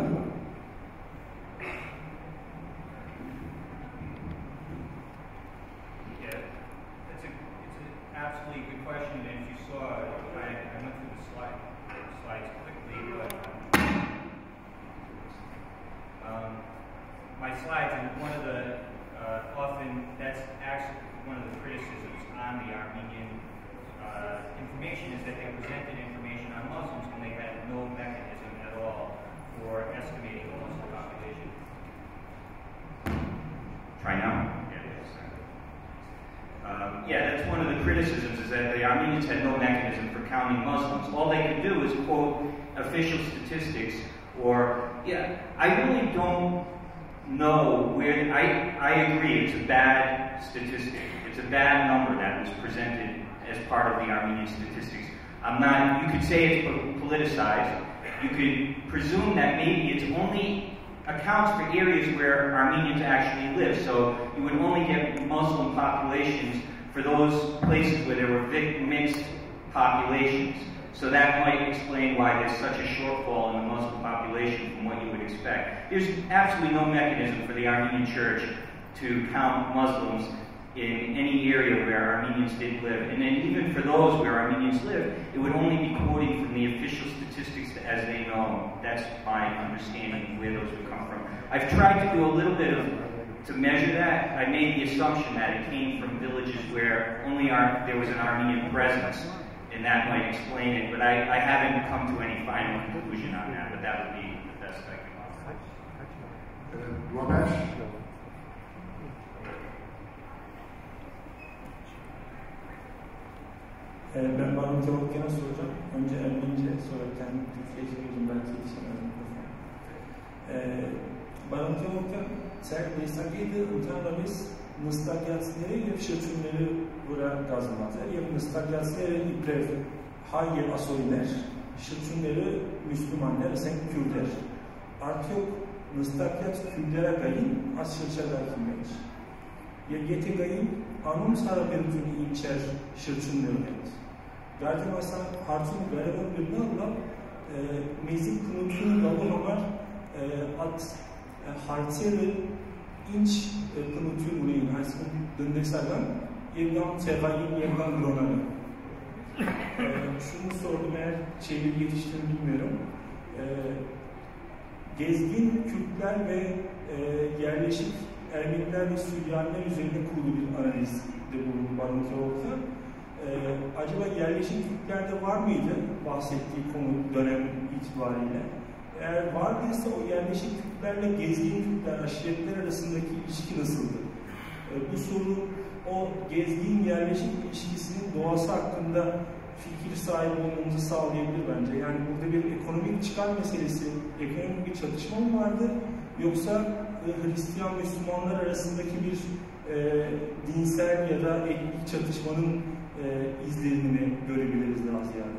My slides, and one of the often that's actually one of the criticisms on the Armenian information is that they presented information on Muslims when they had no mechanism at all for estimating the Muslim population. Try now. criticisms is that the Armenians had no mechanism for counting Muslims. All they could do is quote official statistics, or, yeah, I really don't know where, I agree, it's a bad statistic. It's a bad number that was presented as part of the Armenian statistics. You could say it's politicized. You could presume that maybe it's only accounts for areas where Armenians actually live. So you would only get Muslim populations for those places where there were mixed populations. So that might explain why there's such a shortfall in the Muslim population from what you would expect. There's absolutely no mechanism for the Armenian Church to count Muslims in any area where Armenians did live. And then even for those where Armenians live, it would only be quoting from the official statistics as they know. That's my understanding of where those would come from. I've tried to do a little bit to measure that. I made the assumption that it came from villages where only there was an Armenian presence, and that might explain it, but I haven't come to any final conclusion on that, but that would be the best I can offer. Ben Raymond Kévorkian'a soracağım. Önce Ermenice, sonra kendi Türkçe'ye çevireceğim, belki yetişemezdim. Raymond Kévorkian, Sergejde utanlamış nıstakyatları ve şirçünleri vura gazmadı. Yani nıstakyatları iprev hayır asoyner, şirçünleri Müslümanlar, sen Kürder. Artık nıstakyat Kürdere gayın, az şirçeler kimler. Yegete gayın, anım sarabeltün içer şirçünleri. Zaten aslında harcın gariban bir nağla mezik kınıtını gavur at harceli inç kınıtını ulayın harcın döndekserden evden sevayın evden dronanı. Şunu sordum, eğer çeviri yetiştiğini bilmiyorum. Gezgin Kürtler ve yerleşik Ermeniler ve Süryaniler üzerinde kurulu bir analizde bulundu Raymond Kévorkian. Acaba yerleşik Kürtlerde var mıydı bahsettiği konu dönem itibariyle? Eğer vardıysa o yerleşik Kürtlerle gezgin Kürtler, aşiretler arasındaki ilişki nasıldı? Bu soru o gezgin yerleşik ilişkisinin doğası hakkında fikir sahibi olmamızı sağlayabilir bence. Yani burada bir ekonomik çıkar meselesi, ekonomik bir çatışma mı vardı? Yoksa Hristiyan Müslümanlar arasındaki bir dinsel ya da etnik çatışmanın izlerini görebiliriz daha ziyade.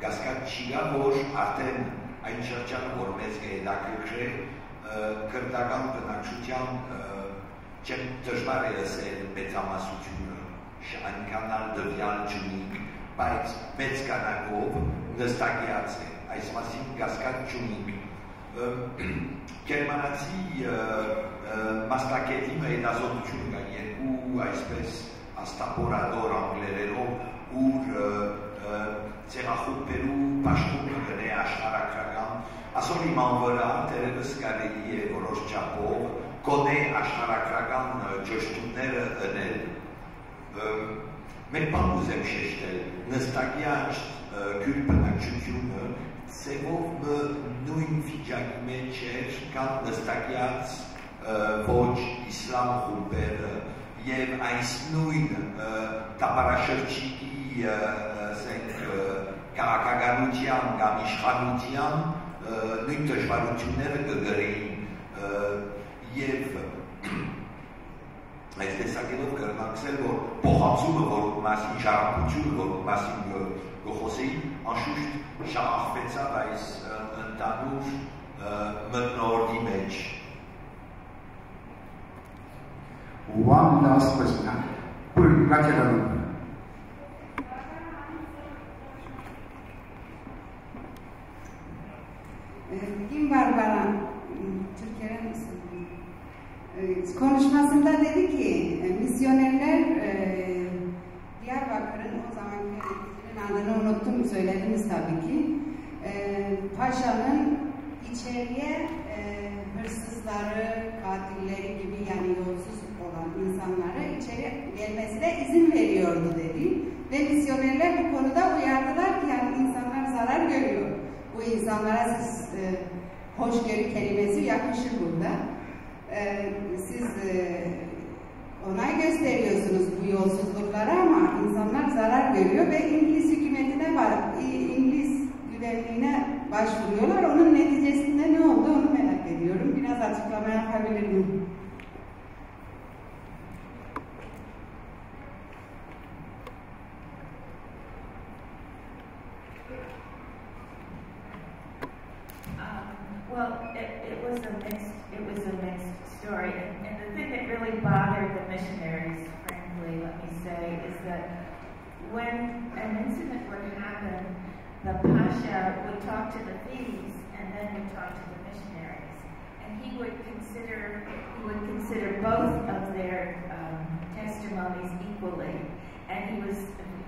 Գասկացիգավոր արդեն այն շրջանը, որ մեզ կհետաքրքրի քրդական բնակչության չեմ դժվար է ասել մեծամասնությունը այնքան դվյալ չունի, բայց մեծ քանակով նստակյաց է, այս մասին կասկած չունի։ Գերմանացի մասնակետի հետազոտություն կա երկու այսպես աստապորադոր անգլերենով, ուր Ցեղախումբերու պաշտոնը գնե աշխարհագրական ասոր իման վրա դերևս կարելի է որոշ չափով գոնե աշխարհագրական ճշտումները դնել։ Մեր բան ուզեմ շեշտել, նստակյաց քուրդ բնակչությունը ցեղով նույն վիճակի մեջ էր, կան նստակյաց ոչ իսլամ խումբերը եւ այս նույն տապարաշրջիկի քաղաքականության կամ իշխանության նույն դժվարությունները կգրեին եւ այս տեսակետով կրնակցել, որ փոխանցումը, որ մասին շարունակությունը, որ մասին գոհոսեին, անշուշտ շահախվեցավ այս ընդհանուր մտնորդի մեջ։ One last question. Buyurun, Rakel Hanım. Kim var bana? Türkiye'den misin? Konuşmasında dedi ki misyonerler Diyarbakır'ın o zamanki yöneticinin adını unuttum, söylediniz tabii ki. Paşa'nın içeriye hırsızları, katilleri gibi yani yolsuz olan insanlara içeri gelmesine izin veriyordu dedi. Ve misyonerler bu konuda uyardılar ki yani insanlar zarar görüyor. Bu insanlara siz hoşgörü kelimesi yakışır burada. Siz onay gösteriyorsunuz bu yolsuzluklara ama insanlar zarar görüyor ve İngiliz hükümetine İngiliz güvenliğine başvuruyorlar. Onun neticesinde ne oldu onu merak ediyorum. Biraz açıklama yapabilir miyim? Well, it was a mixed story, and the thing that really bothered the missionaries, frankly, let me say, is that when an incident would happen, the pasha would talk to the thieves and then would talk to the missionaries, and he would consider both of their testimonies equally, and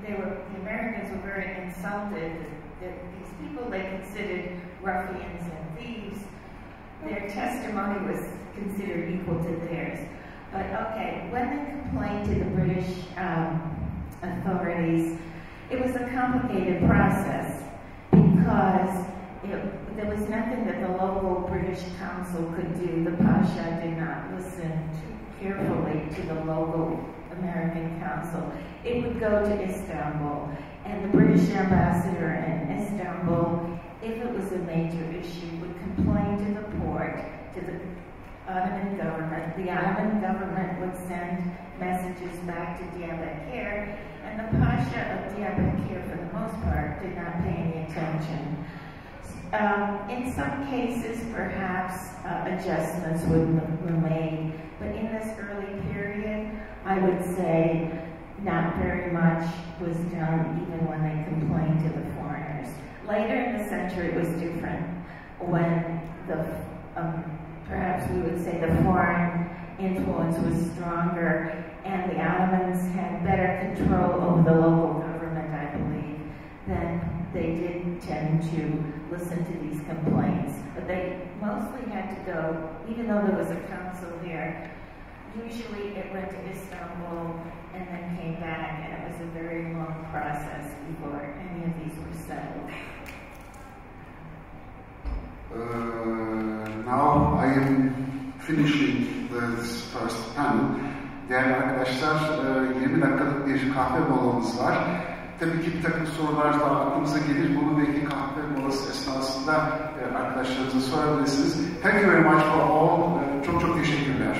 the Americans were very insulted that these people they considered ruffians and thieves, their testimony was considered equal to theirs. But okay, when they complained to the British authorities, it was a complicated process because there was nothing that the local British council could do. The Pasha did not listen carefully to the local American council. It would go to Istanbul, and the British ambassador in Istanbul, if it was a major issue, would complain to the port, to the Ottoman government. The Ottoman government would send messages back to Diyarbakir, and the Pasha of Diyarbakir, for the most part, did not pay any attention. In some cases, perhaps adjustments were made, but in this early period, I would say not very much was done even when they complained to the foreigners. Later in the century, it was different when perhaps we would say the foreign influence was stronger and the Ottomans had better control over the local government, I believe, then they did tend to listen to these complaints. But they mostly had to go, even though there was a council there, usually it went to Istanbul and then came back, and it was a very long process before any of these were settled. Now I am finishing this first panel. Değerli arkadaşlar, 20 dakikalık bir kahve molamız var. Tabii ki bir takım sorular da aklımıza gelir. Bunu belki kahve molası esnasında arkadaşlarınıza sorabilirsiniz. Thank you very much for all. Çok çok teşekkürler.